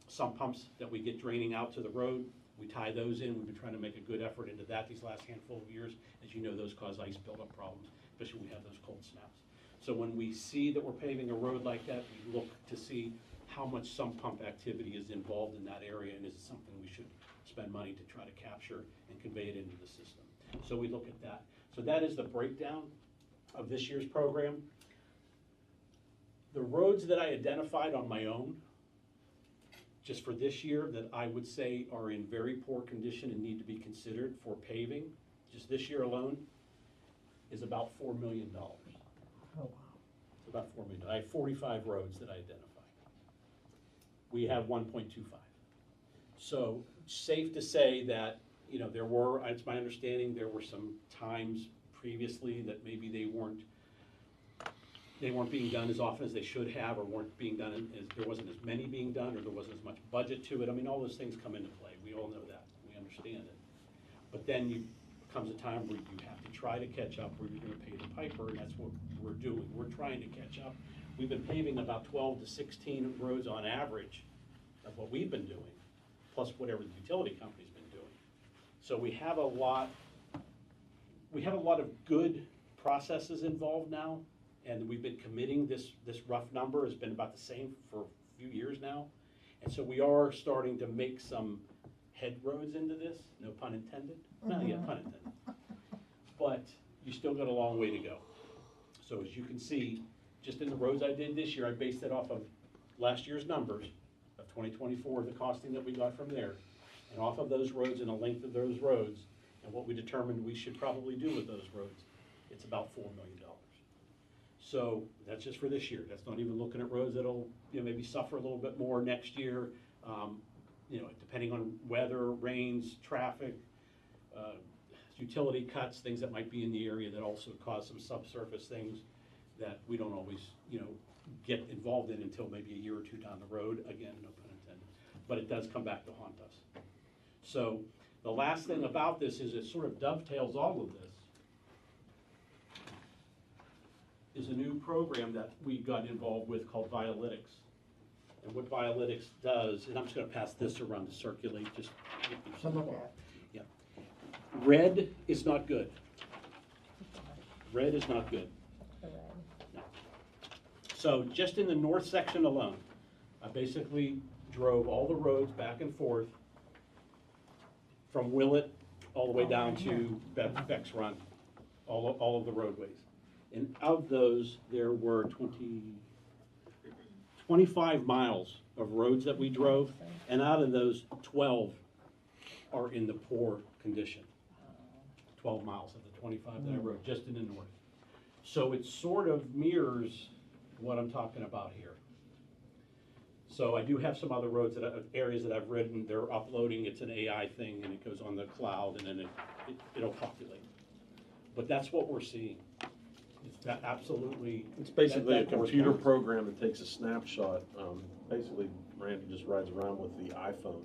sump pumps that we get draining out to the road. We tie those in. We've been trying to make a good effort into that these last handful of years. As you know, those cause ice buildup problems, especially when we have those cold snaps. So when we see that we're paving a road like that, we look to see how much sump pump activity is involved in that area, and is it something we should spend money to try to capture and convey it into the system. So we look at that. So that is the breakdown of this year's program. The roads that I identified on my own, just for this year, that I would say are in very poor condition and need to be considered for paving, just this year alone, is about $4 million. Oh, wow. It's about $4 million. I have 45 roads that I identified. We have 1.25. So safe to say that, it's my understanding, there were some times previously that maybe they weren't being done as often as they should have, or weren't being done as there wasn't as many being done, or there wasn't as much budget to it. I mean, all those things come into play. We all know that. We understand it. But then comes a time where you have to try to catch up, where you're going to pay the piper, and that's what we're doing. We're trying to catch up. We've been paving about 12 to 16 roads on average of what we've been doing, plus whatever the utility company's been doing. So we have a lot of good processes involved now. And we've been committing this rough number has been about the same for a few years now. And so we are starting to make some headroads into this, no pun intended. No, yeah, pun intended. But you still got a long way to go. So as you can see, just in the roads I did this year, I based it off of last year's numbers of 2024, the costing that we got from there, and off of those roads and the length of those roads, and what we determined we should probably do with those roads, it's about $4 million. So that's just for this year. That's not even looking at roads that'll maybe suffer a little bit more next year, depending on weather, rains, traffic, utility cuts, things that might be in the area that also cause some subsurface things that we don't always get involved in until maybe a year or two down the road. Again, no pun intended. But it does come back to haunt us. So the last thing about this is it sort of dovetails all of this. Is a new program that we got involved with called Violytics. And what Violytics does, and I'm just going to pass this around to circulate, just So look at. yeah. Red is not good. Red is not good. No. So just in the north section alone, I basically drove all the roads back and forth from Willett all the way down to Beck's Run, all of the roadways. And of those, there were 25 miles of roads that we drove, and out of those, 12 are in the poor condition. 12 miles of the 25 that I rode, just in the north. So it sort of mirrors what I'm talking about here. So I do have some other roads, areas that I've ridden, they're uploading, it's an AI thing, and it goes on the cloud, and then it'll populate. But that's what we're seeing. It's that absolutely. It's basically that a computer corresponds. program that takes a snapshot. Basically, Randy just rides around with the iPhone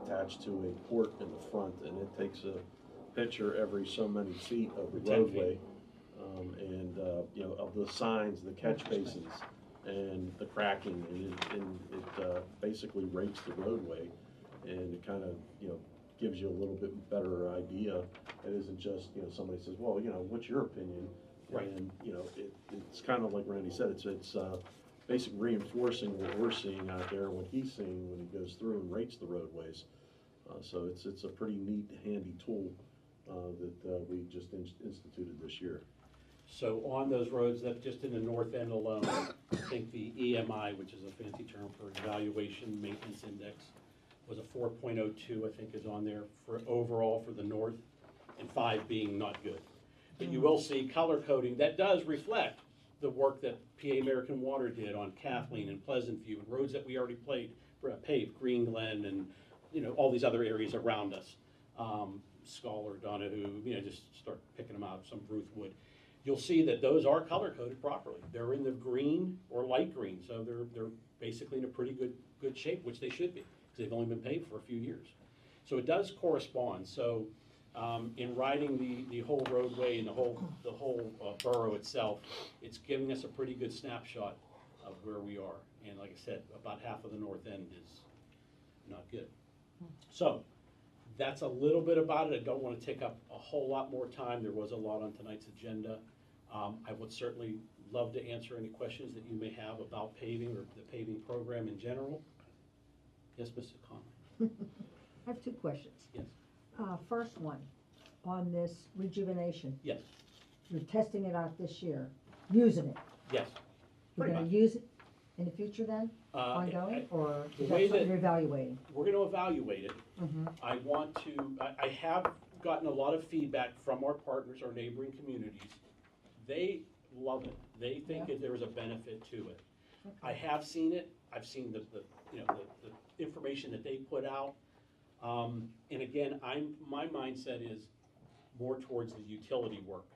attached to a port in the front, and it takes a picture every so many feet of the 10 feet. roadway, and you know, of the signs, the catch basins, and the cracking, and it basically rates the roadway, and it kind of, you know, gives you a little bit better idea. It isn't just, you know, somebody says, well, you know, what's your opinion? Right. And, you know, it's kind of like Randy said, it's basically reinforcing what we're seeing out there, what he's seeing when he goes through and rates the roadways. So it's a pretty neat, handy tool that we just instituted this year. So on those roads, that just in the north end alone, I think the EMI, which is a fancy term for evaluation maintenance index, was a 4.02, I think is on there for overall for the north, and 5 being not good. But you will see color coding that does reflect the work that PA American Water did on Kathleen and Pleasant View and roads that we already paved, Green Glen, and, you know, all these other areas around us. Scholar, Donahue, you know, just start picking them out, some Ruthwood. You'll see that those are color coded properly. They're in the green or light green, so they're basically in a pretty good shape, which they should be, because they've only been paved for a few years. So it does correspond. So in riding the whole roadway and the whole borough itself, it's giving us a pretty good snapshot of where we are. And like I said, about half of the north end is not good. So that's a little bit about it. I don't want to take up a whole lot more time. There was a lot on tonight's agenda. I would certainly love to answer any questions that you may have about paving or the paving program in general. Yes, Mrs. Conley? I have 2 questions. Yes. First one, on this rejuvenation. Yes. You're testing it out this year, using it. Yes. You're Pretty gonna much. use it in the future then, ongoing, or the is way that something that- you're evaluating? We're going to evaluate it. Mhm. I want to, I have gotten a lot of feedback from our partners, our neighboring communities. They love it. They think that there is a benefit to it. I have seen it. I've seen the information that they put out. And again, my mindset is more towards the utility work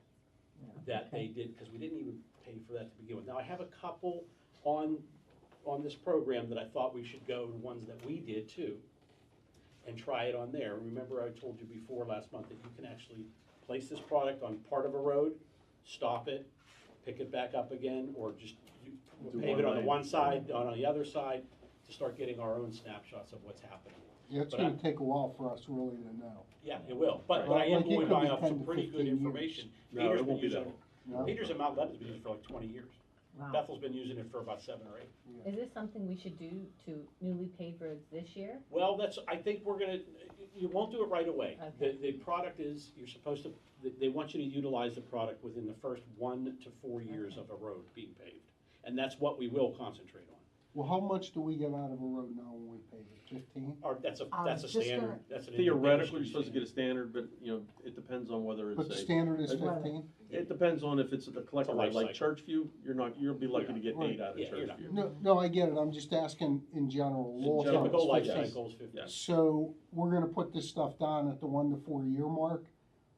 that they did, because we didn't even pay for that to begin with. Now, I have a couple on this program that I thought we should go, and ones that we did too, and try it on there. Remember, I told you before last month that you can actually place this product on part of a road, stop it, pick it back up again, or just pave it on the one side, on the other side, to start getting our own snapshots of what's happening. Yeah, it's But gonna take a while for us really to know. Yeah, it will, but Right. I am Like, it going could by be off 10 some to pretty good 15 years. information. No, Peter's it won't been be using that it. No? Peters and Mount Lebanon has been using it for like 20 years. Wow. Bethel's been using it for about 7 or 8. Is this something we should do to newly paved roads this year? Well, I think we're gonna, you won't do it right away. Okay. The product is, you're supposed to, they want you to utilize the product within the first 1 to 4 years of a road being paved. And that's what we will concentrate on. Well, how much do we get out of a road now when we pave it? 15? Or that's a was just standard, gonna- that's an Theoretically, you're industry supposed to get a standard. standard, but, you know, it depends on whether But the it's standard is Well, 15? it depends on if it's a collector life road, like cycle. Churchview, you'll be lucky to get Right. 8 out of Yeah, you're not. Churchview. No, I get it, I'm just asking in general. Law general, Typical life firms, 15. cycles, 15. Yes. So we're gonna put this stuff down at the 1 to 4 year mark.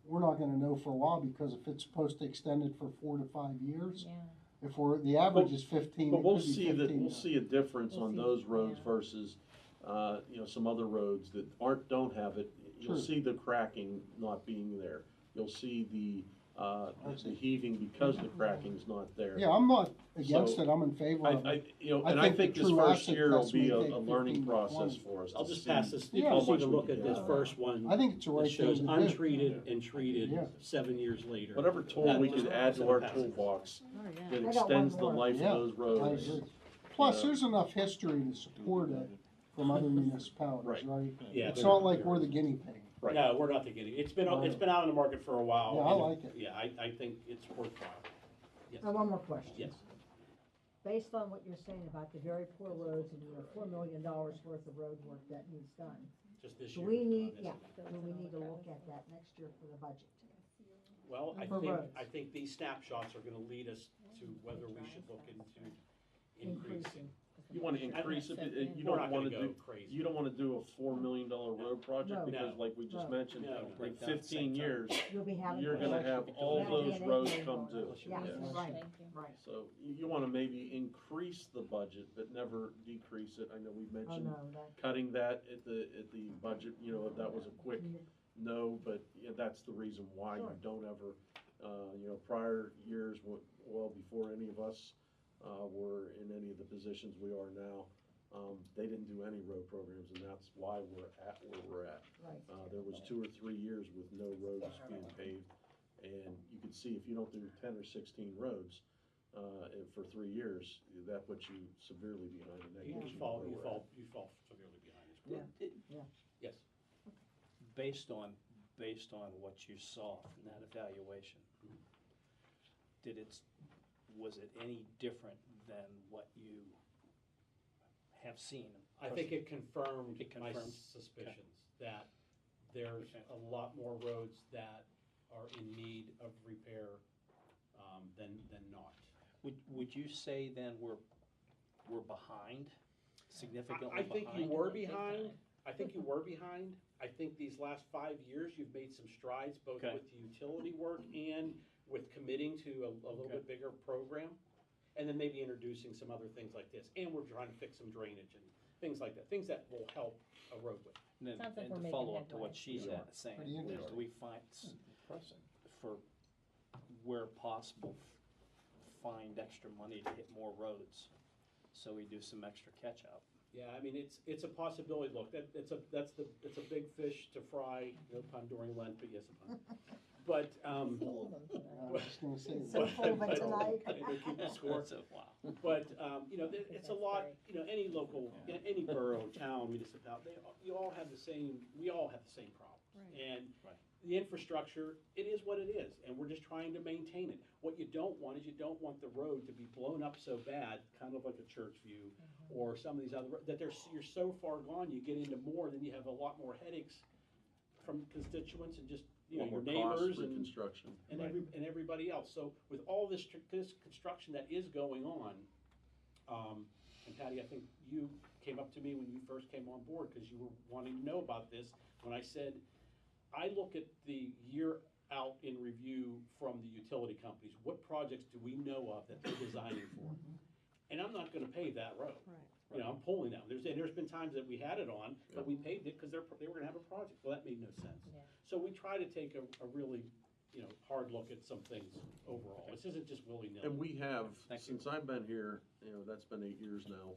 We're not gonna know for a while, because if it's supposed to extend it for 4 to 5 years, Yeah. if the average is 15, But it we'll could be see 15 we'll see a difference We'll on see, those roads yeah. versus, you know, some other roads that don't have it. You'll True. see the cracking not being there. You'll see the heaving because the cracking's not there. Yeah, I'm not against So, it, I'm in favor of it. You know, I and I think think the this true first asset year will test be may a take learning 15 to process 20. for us. I'll to just see pass this, you Yeah. can how see much the we look can at get this out. first one. I think it's the That right thing shows to do. untreated and treated Yeah. 7 years later. Whatever tool That we just- could add to just our pass it. toolbox Oh, yeah. that I got extends one the more. life of Yeah, those I roads. agree. Plus, Yeah. there's enough history to support it. from other municipalities, Right. right? Yeah, It's they're- not like we're the guinea pig. Right. No, we're not the guinea. It's been out in the market for a while. Yeah, I and, like it. Yeah, I think it's worthwhile. Yes. One more question. Yes. Based on what you're saying about the very poor roads and $4 million worth of road work that needs done, Just this do year. we need, on this yeah, one. do we need to look at that next year for the budget? Well, For roads. I think these snapshots are gonna lead us to whether we should look into increasing. You wanna increase it, but you We're don't not wanna gonna go do, crazy. you don't wanna do a $4 million road project, No. because No. like we just No. mentioned, No. in 15 years, You'll be having. you're gonna have all those roads come due. Yeah, Yes. right, right. So you wanna maybe increase the budget, but never decrease it. I know we've Oh, mentioned no, that, cutting that at the budget, you know, that was a quick no, but yeah, that's the reason why you Sure. don't ever, you know, prior years, well, before any of us, were in any of the positions we are now, they didn't do any road programs, and that's why we're at where we're at. right. There was 2 or 3 years with no roads being paved, and you can see if you don't do 10 or 16 roads, and for 3 years, that puts you severely behind, and that You gets you fall where we're at. severely behind. It's correct. Yeah. Yes. Based on what you saw from that evaluation, was it any different than what you have seen? I think it confirmed It my confirmed? suspicions that there's Okay. a lot more roads that are in need of repair than not. Would you say then we're behind, significantly I behind? think you were behind. I think you were behind. I think these last 5 years, you've made some strides, both Okay. with the utility work and with committing to a little Okay. bit bigger program. And then maybe introducing some other things like this. And we're trying to fix some drainage and things like that, things that will help a roadway. And then- Sounds like and we're to making follow up to headway. what she's Yeah. saying, Pretty is interesting. we find, for where possible, find extra money to hit more roads, so we do some extra catch-up. Yeah, I mean, it's a possibility. Look, it's a big fish to fry, no pun during Lent, but yes, a pun. But, I was just gonna say. So full of it tonight. They're keeping score. So, wow. But, you know, it's a lot, you know, any local, any borough, town, municipality, we all have the same problems. And Right. the infrastructure, it is what it is, and we're just trying to maintain it. What you don't want is you don't want the road to be blown up so bad, kind of like a Church View, or some of these other, that you're so far gone, you get into more, then you have a lot more headaches from constituents and just, you know, Lot your more costs neighbors for and construction. and everybody else. So with all this construction that is going on, and Patty, I think you came up to me when you first came on board because you were wanting to know about this. When I said, I look at the year out in review from the utility companies, what projects do we know of that they're designing for? And I'm not gonna pave that road. Right. You know, I'm pulling them. There's been times that we had it on, but we paved it because they were gonna have a project. Well, that made no sense. Yeah. So we try to take a really, you know, hard look at some things overall. This isn't just willy-nilly. And we have, Thank you. since I've been here, you know, that's been 8 years now,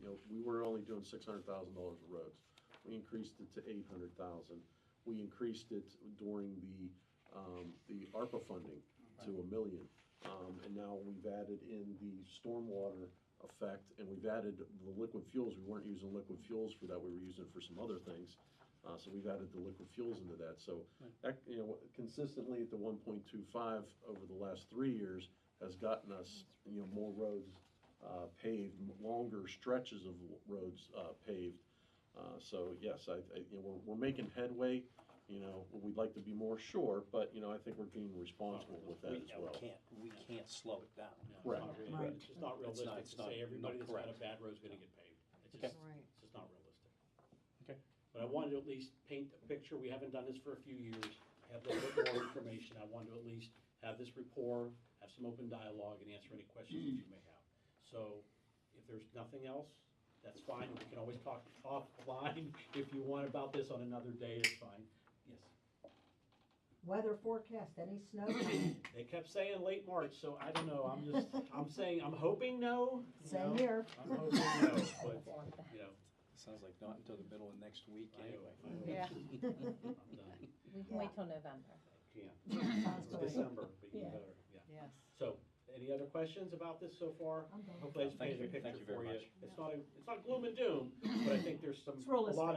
you know, we were only doing $600,000 of roads. We increased it to 800,000. We increased it during the ARPA funding to $1 million. And now we've added in the stormwater effect, and we've added the liquid fuels. We weren't using liquid fuels for that, we were using it for some other things. So we've added the liquid fuels into that. So that, you know, consistently at the 1.25 over the last 3 years has gotten us, you know, more roads paved, longer stretches of roads paved. So yes, you know, we're making headway. You know, we'd like to be more sure, but, you know, I think we're being responsible with that as well. We can't slow it down. No, Correct. it's not really, Right. it's just not realistic it's to not- say everybody not that's got a correct. bad road's gonna get paved. It's Okay. just, Right. it's just not realistic. Okay. But I wanted to at least paint a picture. We haven't done this for a few years. Have a little bit more information. I wanted to at least have this rapport, have some open dialogue, and answer any questions that you may have. So if there's nothing else, that's fine. We can always talk offline if you want about this on another day, it's fine. Yes. Weather forecast, any snow? They kept saying late March, so I don't know. I'm hoping no. you Same know. here. I'm hoping no, but, you know, Sounds like not until the middle of next week I anyway. know. Yeah. I'm done. We can wait till November. Can't. Sounds It's great. December, but even Yeah. better, yeah. Yes. So, Any other questions about this so far? I'm done. Hopefully it's painted a Thank picture you very for you. much. It's not gloom and doom, but I think there's It's a realistic. lot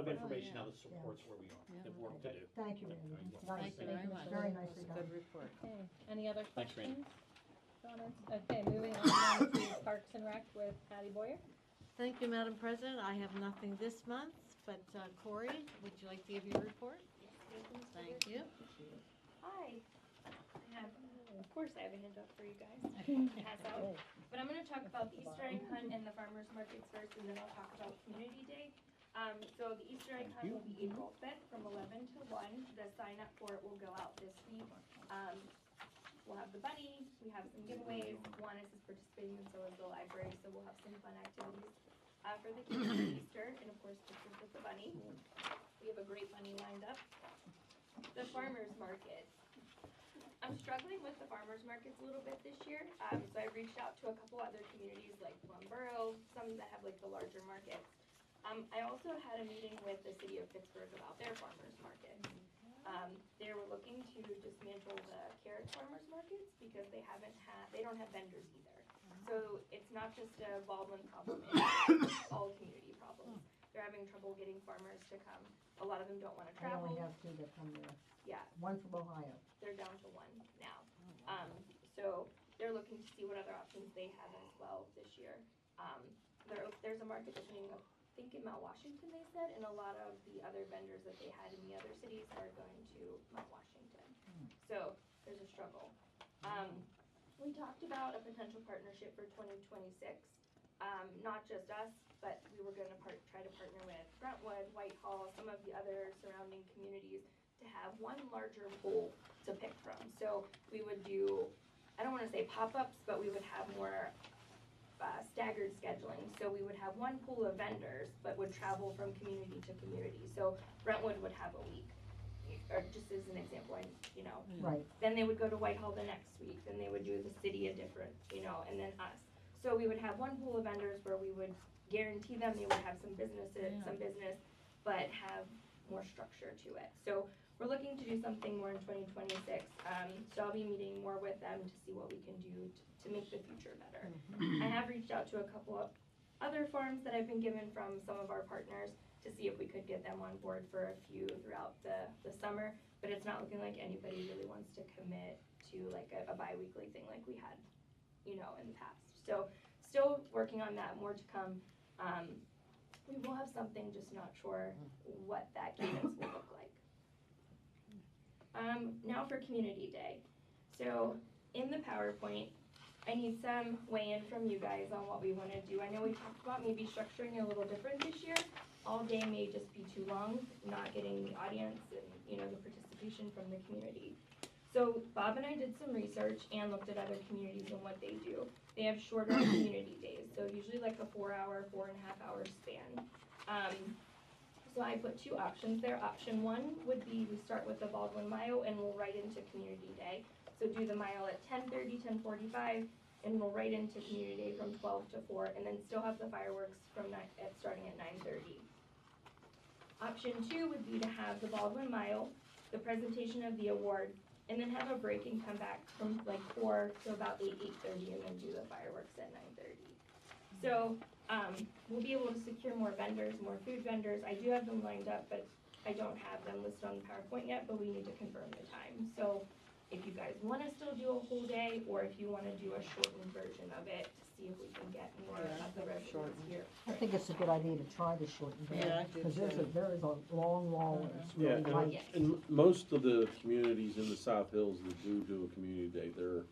of information yeah. now that supports where we are. Good work to do. Thank you, Randy. Nice. Thank you very much. Very nicely done. Okay, any other Thanks, Randy. questions? Comments? Okay, moving on to Parks and Rec with Patty Boyer. Thank you, Madam President. I have nothing this month, but Corey, would you like to give your report? Thank you. Hi. Of course, I have a handout for you guys to pass out. But I'm going to talk about the Easter egg hunt and the farmers markets first, and then I'll talk about Community Day. So the Easter egg hunt will be April 5th from 11 to 1. The sign up for it will go out this week. We'll have the bunny, we have some giveaways. Juanis is participating, and so is the library, so we'll have some fun activities for the kids for Easter, and of course pictures with the bunny. We have a great bunny lined up. The farmers market. I'm struggling with the farmers markets a little bit this year, so I reached out to a couple other communities like Baldwin Borough, some that have like the larger markets. I also had a meeting with the city of Pittsburgh about their farmers market. They were looking to dismantle the carrot farmers markets because they don't have vendors either. So it's not just a Baldwin problem, it's all community problems. They're having trouble getting farmers to come. A lot of them don't want to I travel. only have two that come there. Yeah, One from Ohio. they're down to one now. So they're looking to see what other options they have as well this year. There's a market opening up, I think in Mount Washington, they said, and a lot of the other vendors that they had in the other cities are going to Mount Washington. So there's a struggle. We talked about a potential partnership for 2026. Not just us, but we were going to try to partner with Brentwood, Whitehall, some of the other surrounding communities to have one larger pool to pick from. So we would do, I don't want to say pop-ups, but we would have more staggered scheduling. So we would have one pool of vendors, but would travel from community to community. So Brentwood would have a week, or just as an example, Right. Then they would go to Whitehall the next week, then they would do the city a different, and then us. So we would have one pool of vendors where we would guarantee them they would have some business, but have more structure to it. So we're looking to do something more in 2026. So I'll be meeting more with them to see what we can do to make the future better. I have reached out to a couple of other farms that I've been given from some of our partners to see if we could get them on board for a few throughout the summer, but it's not looking like anybody really wants to commit to like a bi-weekly thing like we had, in the past. So still working on that, more to come. We will have something, just not sure what that cadence will look like. Now for Community Day. So in the PowerPoint, I need some weigh-in from you guys on what we want to do. I know we talked about maybe structuring it a little different this year. All day may just be too long, not getting the audience and the participation from the community. So Bob and I did some research and looked at other communities and what they do. They have shorter community days, so usually like a 4-hour, 4.5-hour span. So I put two options there. Option one would be we start with the Baldwin Mile and we'll right into Community Day. So do the mile at 10:30, 10:45, and we'll right into Community Day from 12 to 4, and then still have the fireworks from starting at 9:30. Option two would be to have the Baldwin Mile, the presentation of the award, and then have a break and come back from like 4 to about 8:30, and then do the fireworks at 9:30. So we'll be able to secure more vendors, more food vendors. I do have them lined up, but I don't have them listed on the PowerPoint yet, but we need to confirm the time. So if you guys want to still do a whole day, or if you want to do a shortened version of it to see if we can get more of the residents here. I think it's a good idea to try to shorten Yeah, I that, do because too. there is a long wall, and it's Yeah, really light. and most of the communities in the South Hills that do a community day, they're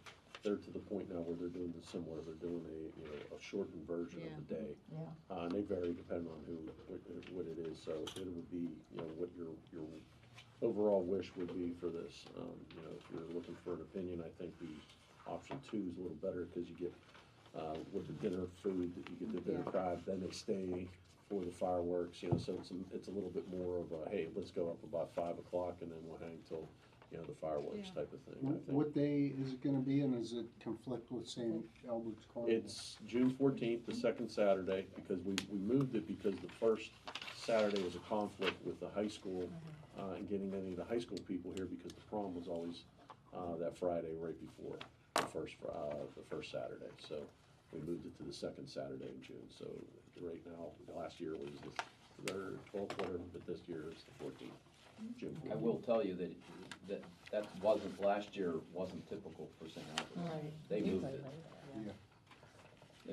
to the point now where they're doing the similar, they're doing a shortened version of the day. Yeah. And they vary depending on what it is, so it would be, what your overall wish would be for this. If you're looking for an opinion, I think the option 2 is a little better, because you get, with the dinner food, that you get the dinner crowd, then they stay for the fireworks, so it's a little bit more of a, hey, let's go up about 5 o'clock and then we'll hang till, the fireworks type of thing, I think. What day is it gonna be, and does it conflict with St. Albert's Carnival? It's June 14th, the second Saturday, because we moved it because the first Saturday was a conflict with the high school, and getting any of the high school people here, because the prom was always that Friday right before. the first Saturday. So we moved it to the second Saturday in June. So right now, last year was the 12th, whatever, but this year is the 14th, June 14th. I will tell you that wasn't, last year wasn't typical for St. Albans. Right. They moved it.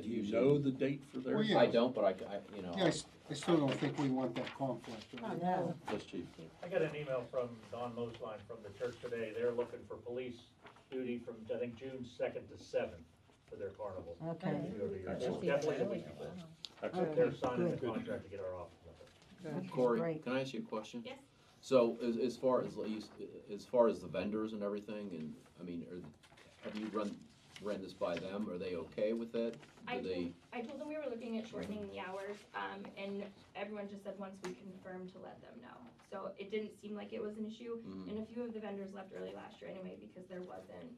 Do you know the date for their? Well, yeah. I don't, but I, you know. Yeah, I still don't think we want that conflict. Right? No. That's cheap. I got an email from Don Mosline from the church today. They're looking for police duty from, I think, June 2nd to 7th for their carnival. Okay. Excellent. Definitely the week before. Excellent. They're signing the Good. contract to get our office number. Corey, Great. can I ask you a question? Yes. So as far as the vendors and everything, and I mean, have you ran this by them? Are they okay with it? I told them we were looking at shortening the hours, and everyone just said once we confirmed to let them know. So it didn't seem like it was an issue, and a few of the vendors left early last year anyway because there wasn't,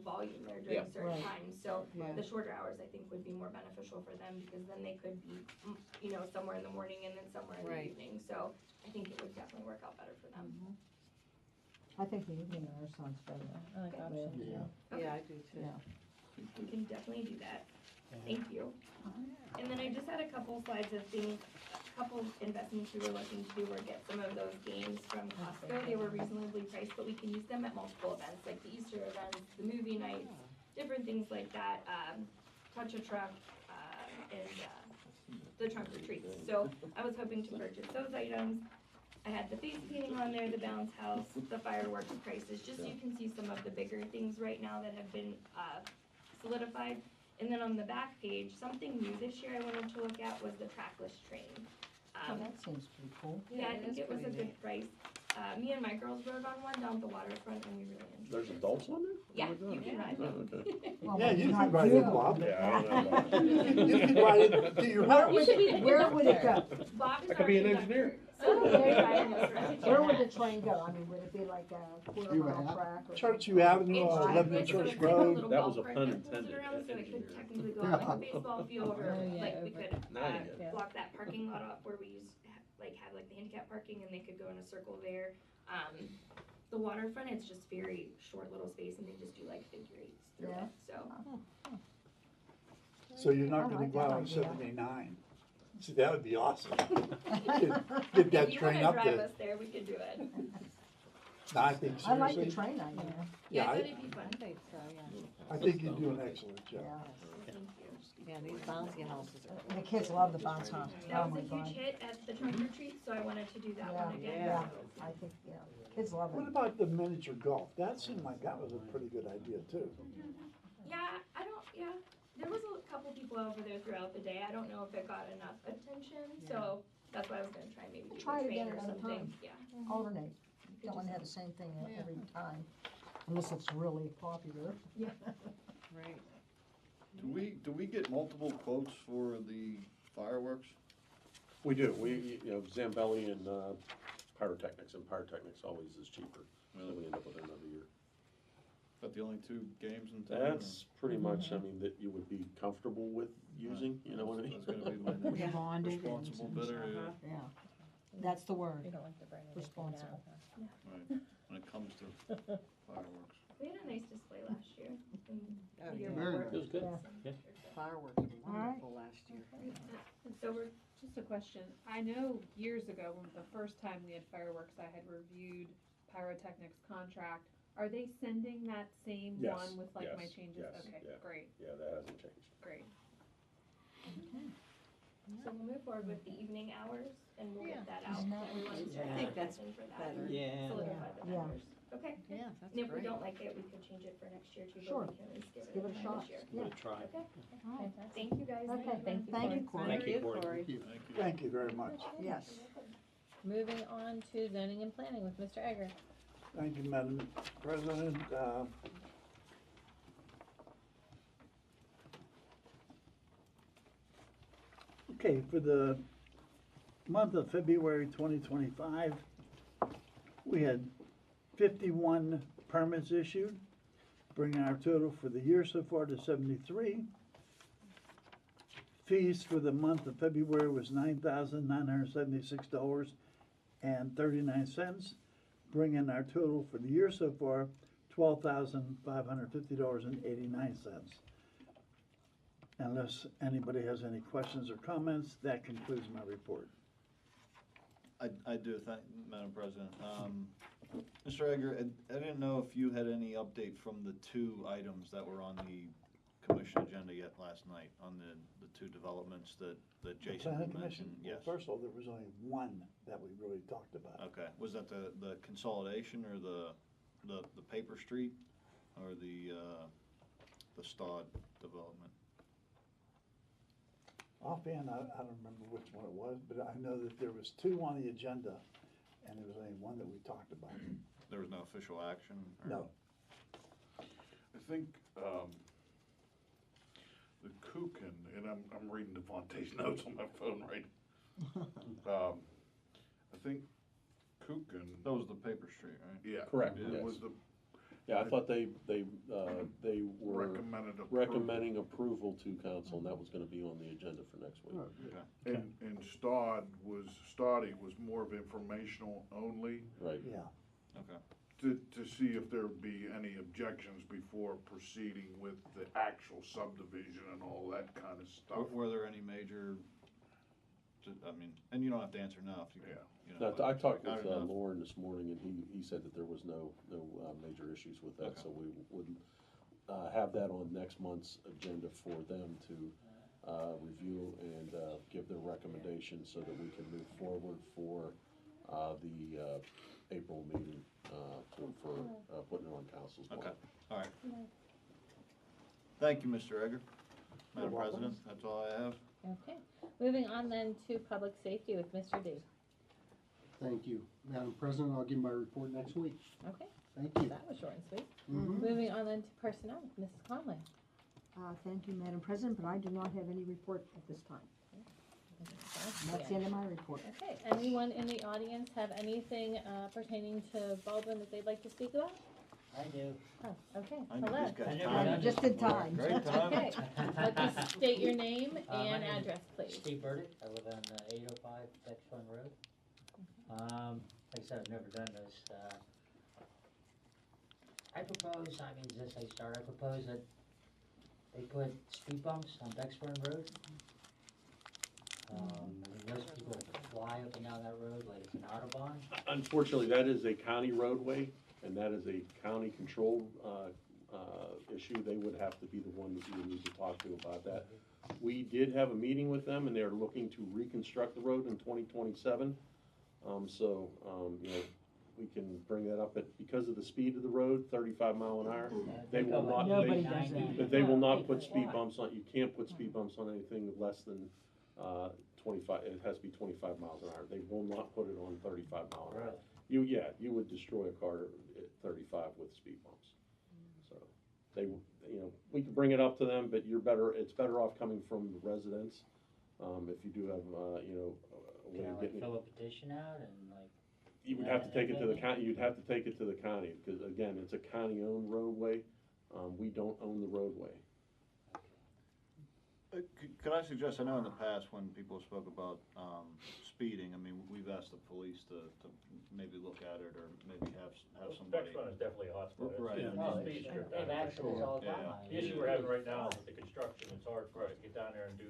volume there during certain Right. times. So Yeah. the shorter hours I think would be more beneficial for them because then they could be, somewhere in the morning and then somewhere in the Right. evening. So I think it would definitely work out better for them. I think the evening hour sounds better. I like option two. Okay. Yeah, I do too. Yeah. We can definitely do that. Thank you. And then I just had a couple slides of things, a couple investments we were looking to do were get some of those games from Costco. They were reasonably priced, but we can use them at multiple events, like the Easter events, the movie nights, different things like that, touch a truck, and the trunk or treats. So I was hoping to purchase those items. I had the face painting on there, the bounce house, the fireworks prices, just so you can see some of the bigger things right now that have been solidified. And then on the back page, something new this year I wanted to look at was the trackless train. Oh, that seems pretty cool. Yeah, I think it was a good price. Me and my girls rode on one down at the waterfront and we really enjoyed There's it. adults on there? Yeah, Oh my you God. can ride Oh, them. okay. Well, Yeah, you not can ride it, you. Bob. Yeah, I don't know about that. You can ride it to your house. Where would it go? Bob is I could our be an conductor, engineer. so they're driving us around. Where would the train go? I mean, would it be like a quarter You would mile have- track or? Churchview Avenue, It's 11 like Church a Road. little That was golf a cart pun that pulls it intended, around, so it could engineer. technically go on like a baseball field or Oh, yeah, like we could Now you get it. block that parking lot off where we have like the handicap parking and they could go in a circle there. The waterfront, it's just very short little space and they just do like figure eights through Yeah. it, so. So you're I not gonna like go that out on idea. 79. See, that would be awesome. Get If that you train wanna up drive there. us there, we could do it. No, I think I like the seriously, train idea. Yeah, Yeah, I I- thought it'd be fun. I think so, yeah. I think you do an excellent job. Yeah. Thank you. Yeah, these bouncy houses are. The kids love the bounce house. That Oh was my a huge God. hit at the trunk or treat, so I wanted to do that Yeah, one again. yeah, so. I think, yeah, kids love What it. about the miniature golf? That seemed like that was a pretty good idea too. Yeah, there was a couple people over there throughout the day. I don't know if it got enough attention, so that's why I was gonna try maybe do Try a it train again or another something. time. Yeah. Alternate. Don't want to have the same thing every time, unless it's really popular. Yeah. Right. Do we get multiple quotes for the fireworks? We do, Zambelli and pyrotechnics, and pyrotechnics always is cheaper, so we end up with another year. But the only two games in town? That's pretty much, I mean, that you would be comfortable with using, you know what I mean? That's gonna be my Yeah. next Bonded and responsible bidder, yeah. Yeah, that's the word, We don't like to bring anything responsible. Right, when it comes to fireworks. We had a nice display last year. Oh, the year yeah. Very before. nice. It was good. Yeah. Fireworks were wonderful last year. So we're Just a question. I know years ago, when the first time we had fireworks, I had reviewed pyrotechnics contract. Are they sending that same Yes, one with like my yes, changes? yes, Okay, yeah. great, Yeah, that hasn't changed. great. So we'll move forward with the evening hours and we'll get that out. Isn't to that everyone what to you check I think that's in for that better. and Yeah. Solidify the Yeah. vendors. Okay. Yeah, that's And if we great. don't like it, we could change it for next year too, Sure. but we can at least give it Give it a try shot. this year. Yeah. Give it a try. Okay. All right. Thank you guys. Okay, thank you, Corey. Thank you, Corey. Thank you. Thank you very much. Yes. Moving on to zoning and planning with Mr. Egger. Thank you, Madam President. Okay, for the month of February 2025, we had 51 permits issued, bringing our total for the year so far to 73. Fees for the month of February was $9,976.39, bringing our total for the year so far $12,550.89. Unless anybody has any questions or comments, that concludes my report. I do, Madam President. Mr. Egger, I didn't know if you had any update from the two items that were on the commission agenda yet last night, on the two developments that Jason Planning had Commission? mentioned. Yes. Well, first of all, there was only one that we really talked about. Okay, was that the consolidation or the paper street or the Stod development? Offhand, I don't remember which one it was, but I know that there was two on the agenda, and there was only one that we talked about. There was no official action? Or? No. I think, the Kuchen, and I'm reading Devontae's notes on my phone right. I think Kuchen. That was the paper street, right? Yeah. Correct, It yes. was the. Yeah, I thought they were Recommended approval. recommending approval to council, and that was gonna be on the agenda for next week. Okay. And Stoddy was more of informational only. Right. Yeah. Okay. To see if there would be any objections before proceeding with the actual subdivision and all that kind of stuff. Were there any major, I mean, and you don't have to answer now if you can. Yeah. You know, No, I talked I with don't know. Lauren this morning, and he said that there was no major issues with that, Okay. so we would have that on next month's agenda for them to review and give their recommendations so that we can move forward for the April meeting for putting it on council's board. Okay, all right. Thank you, Mr. Egger. Madam welcome. President, that's all I have. Okay, moving on then to public safety with Mr. D. Thank you. Madam President, I'll give my report next week. Okay, Thank you. that was short and sweet. Mhm. Moving on then to personnel with Mrs. Conley. Thank you, Madam President, but I do not have any report at this time. That's the end of my report. Okay, anyone in the audience have anything pertaining to Baldwin that they'd like to speak about? I do. Oh, okay, I know hello. these guys. I never Time. done Just in time. Great time. Okay, just state your name My and name's address, please. Steve Burdick, I live on 805 Dexter Road. Like I said, I've never done this. I propose, I mean, this I start, I propose that they put speed bumps on Bexburn Road. I mean, most people fly up and down that road like it's an Autobahn. Unfortunately, that is a county roadway, and that is a county control issue. They would have to be the one that you would need to talk to about that. We did have a meeting with them, and they're looking to reconstruct the road in 2027. You know, we can bring that up, but because of the speed of the road, 35 mile an hour, they will not, Nobody does that. they will not put speed bumps on, you can't put speed bumps on anything less than 25, it has to be 25 miles an hour. They will not put it on 35 mile an hour. You would destroy a car at 35 with speed bumps. So, you know, we could bring it up to them, but it's better off coming from the residents. If you do have, you know, a way Can I of like getting it. fill a petition out and like? You would have to take it to the county, you'd have to take it to the county, because again, it's a county-owned roadway. We don't own the roadway. Could I suggest, I know in the past when people spoke about speeding, I mean, we've asked the police to maybe look at it or maybe have somebody. Bexburn is definitely a hotspot. Right. It's Oh, a speed strip they have down there. accidents all the Yeah. time. The issue we're having right now with the construction, it's hard for us to get down there and do,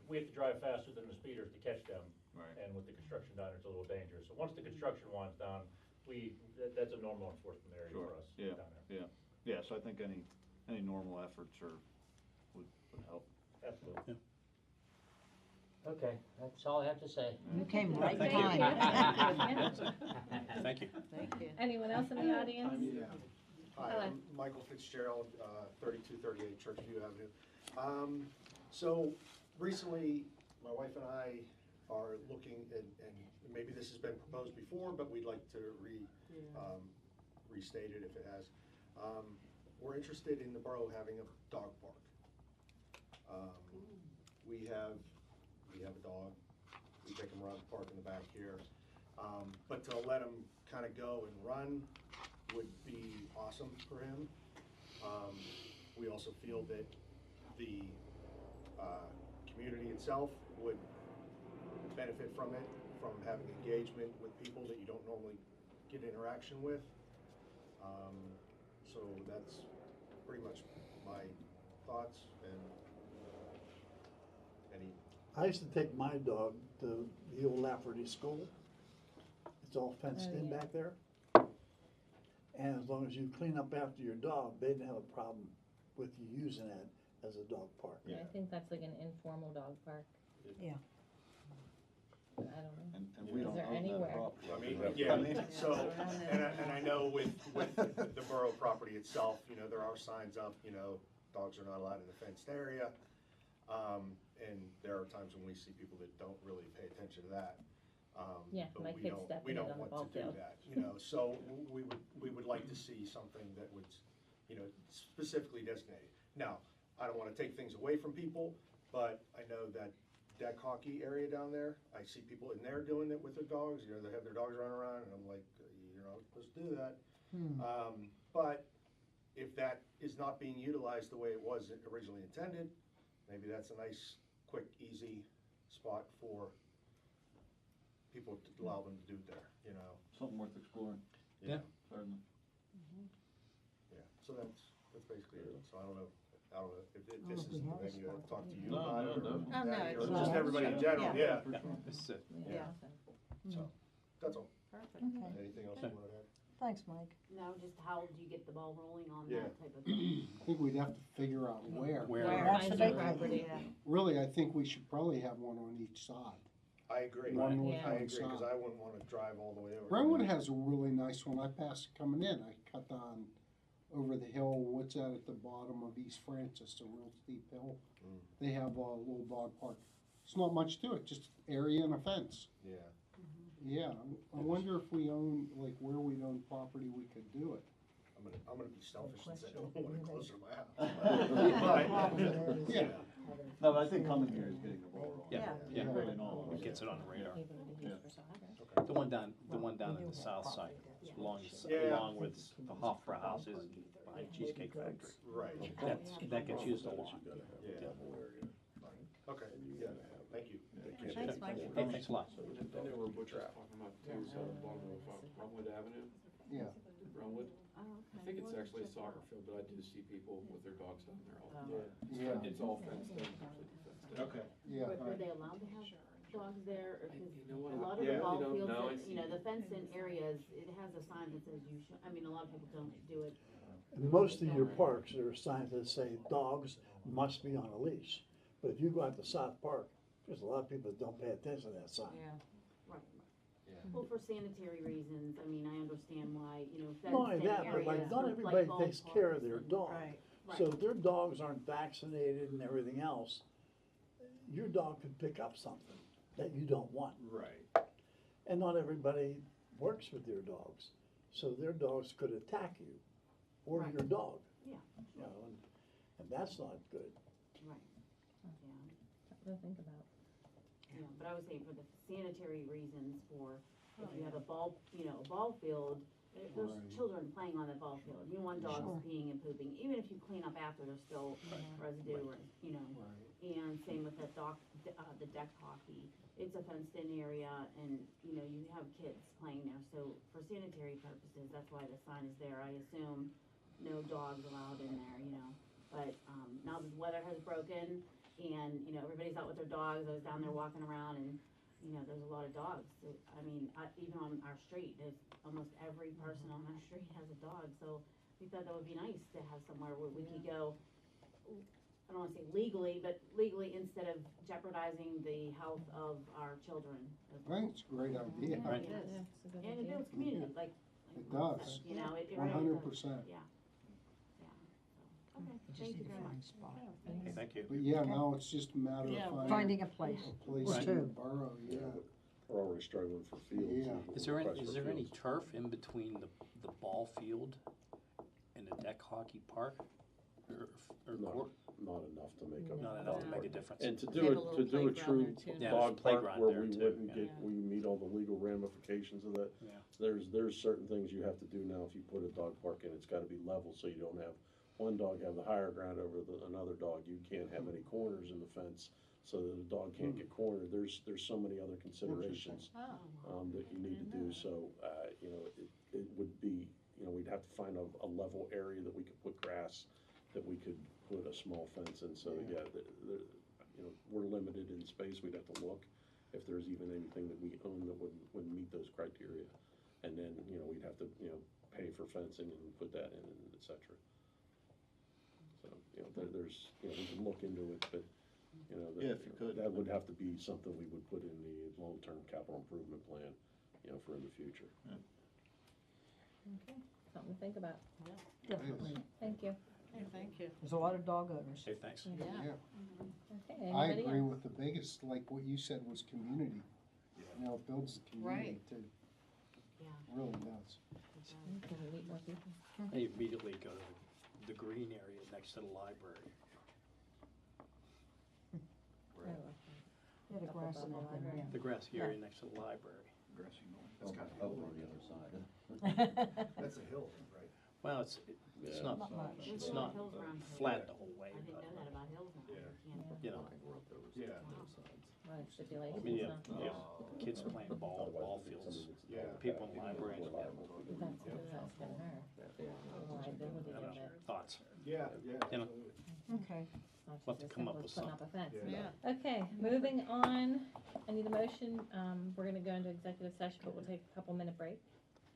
we have to drive faster than the speeders to catch them. Right. And with the construction down there, it's a little dangerous. So once the construction winds down, that's a normal enforcement area Sure. for us Yeah. down there. Yeah, so I think any normal efforts would help. Absolutely. Okay, that's all I have to say. You came right Thank time. Thank you. Thank you. Anyone else in the audience? Hi, Hello. I'm Michael Fitzgerald, 3238 Churchview Avenue. So recently, my wife and I are looking, and maybe this has been proposed before, but we'd like to restate it if it has. We're interested in the borough having a dog park. We have a dog. We take him around the park in the back here. But to let him kind of go and run would be awesome for him. We also feel that the community itself would benefit from it, from having engagement with people that you don't normally get interaction with. So that's pretty much my thoughts and any. I used to take my dog to the old Lafferty School. It's all fenced in back there. And as long as you clean up after your dog, they didn't have a problem with you using it as a dog park. I think that's like an informal dog park. Yeah. I don't know. And we don't Is there own that anywhere? property. I mean, yeah, so, and I know with the borough property itself, you know, there are signs up, you know, dogs are not allowed in the fenced area. And there are times when we see people that don't really pay attention to that. Yeah, but my we kid's don't- stepping We it don't on the want ball to do field. that, you know, so we would like to see something that would, you know, specifically designated. Now, I don't wanna take things away from people, but I know that deck hockey area down there, I see people in there doing it with their dogs, you know, they have their dogs running around, and I'm like, you're not supposed to do that. But if that is not being utilized the way it was originally intended, maybe that's a nice, quick, easy spot for people to allow them to do it there, you know? Something worth exploring. Yeah. Certainly. Yeah, so that's basically it, so I don't know if don't this know if is we have a maybe to spot talk to to you do. about it, No, or no. Oh, no, Patty, or it's just not. everybody in general, Yeah. yeah, This is it. Yeah. so, that's all. Perfect. Okay. Anything else you wanted to add? Thanks, Mike. No, just how do you get the ball rolling on Yeah. that type of thing? I think we'd have to figure out where. That's the big thing. Really, I think we should probably have one on each side. I agree, One north, Yeah. I one agree, cause south. I wouldn't wanna drive all the way over. Brentwood has a really nice one. I passed coming in. I cut on over the hill. What's that at the bottom of East Francis, a real steep hill? Mm. They have a little dog park. It's not much to it, just area and a fence. Yeah, Yeah, I wonder if we own, like where we own property, we could do it. I'm gonna be selfish and say I don't want it closer to my house. Yeah. No, but I think coming here is getting the ball rolling. Yeah, yeah. Really not. It gets it on the radar. Able to be used for soccer. The one down in the south side, along with the Hofbräu house is behind Cheesecake Factory. Right, That gets used a lot. yeah, okay, yeah, thank you. Thanks, Mike. Hey, thanks a lot. I know where Butch is talking about too, so the bottom of Brentwood Avenue, Yeah. Brentwood. Oh, I think it's actually a soccer field, but I do see people with their dogs down there all the time. Yeah. It's all fenced in, completely fenced in. Okay. Yeah. But are they allowed to have dogs there, or, cause You know what? a lot of Yeah. the ball You don't fields, know. that, you know, the fenced in areas, it has a sign that says you should, I mean, a lot of people don't do it. In most of your parks, there are signs that say dogs must be on a leash. But if you go out to South Park, there's a lot of people that don't pay attention to that sign. Right. Yeah. Well, for sanitary reasons, I mean, I understand why, you know, Not only fenced in that, but areas. like, not like everybody ball takes care of parks their and- dog. Right. So if their dogs aren't vaccinated and everything else, your dog could pick up something that you don't want. Right. And not everybody works with their dogs, so their dogs could attack you or Right. your dog. Yeah. You know, and that's not good. Right, yeah. Something to think about. Yeah, but I was saying for the sanitary reasons, for if you have a ball, you know, a ball field, there's Right. children playing on the ball field. You know, one dog's Sure. peeing and pooping, even if you clean up after, there's still residue or, you know. And same with the deck hockey. It's a fenced in area and, you know, you have kids playing there. So for sanitary purposes, that's why the sign is there. I assume no dogs allowed in there, you know. But, now the weather has broken and, you know, everybody's out with their dogs. I was down there walking around and, you know, there's a lot of dogs. So, I mean, even on our street, there's almost every person on our street has a dog. So we thought that would be nice to have somewhere where we could go, I don't wanna say legally, but legally instead of jeopardizing the health of our children. I think it's a great idea. Yeah, Right. it is. Yeah, it's a good And it idea. builds community, like. It Mark does. said, You know, it really 100%. does. Yeah. Yeah. So, okay, You just thank you need a very fine much. spot. Okay, thank you. But yeah, now it's just a matter Yeah, of Finding a place. a place Right. in the borough, yeah. We're already struggling for fields. Yeah. and Is there any, requests is for there any fields. turf in between the ball field and the deck hockey park? Or No. court? Not enough to make a. Not enough to make a difference. And to They do have a it, little to do a playground true there, too. Yeah, there's a dog park playground where there, we too, wouldn't yeah. get, we meet all the legal ramifications of that. Yeah. There's certain things you have to do now if you put a dog park in, it's gotta be level, so you don't have one dog have the higher ground over another dog. You can't have any corners in the fence, so that a dog can't get cornered. There's so many other considerations, Oh. that you need to do, so, you know, it would be, you know, we'd have to find a level area that we could put grass, that we could put a small fence in, so, yeah, you know, we're limited in space, we'd have to look if there's even anything that we own that would meet those criteria. And then, you know, we'd have to, you know, pay for fencing and put that in, and et cetera. So, you know, there's, you know, we can look into it, but, you know, Yeah, if you could. that would have to be something we would put in the long-term capital improvement plan, you know, for in the future. Okay, something to think about. Definitely. Thank you. Hey, thank you. There's a lot of dog owners. Hey, thanks. Yeah. Okay, I anybody agree else? with the biggest, like what you said was community. You know, it builds the community Right. too. Yeah. Really does. Can we meet more people? They immediately go to the green area next to the library. Yeah, the grass and everything, yeah. The grassy area next to the library. Grassy knoll. That's kind of over on the other side. That's a hill, right? Well, it's Yeah. not, Not much. it's There's not hills around here. flat the whole way, I didn't but, know that about hills now. Yeah. Can't- you know, Yeah. Right, I stipulations, mean, yeah, huh? yeah, kids playing ball fields, Yeah. people in libraries. That's gonna hurt. Liability of it. Thoughts? Yeah, yeah. You know. absolutely. Okay. Not We'll have just to as come up simple with as putting up something. a fence. Yeah. Okay, moving on, I need a motion, we're gonna go into executive session, but we'll take a couple minute break.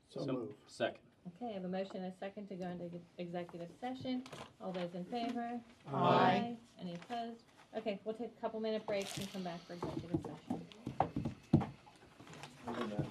So move. Second. Okay, I have a motion and a second to go into executive session. All those in favor? Aye. Any opposed? Okay, we'll take a couple minute breaks and come back for executive session. And then that-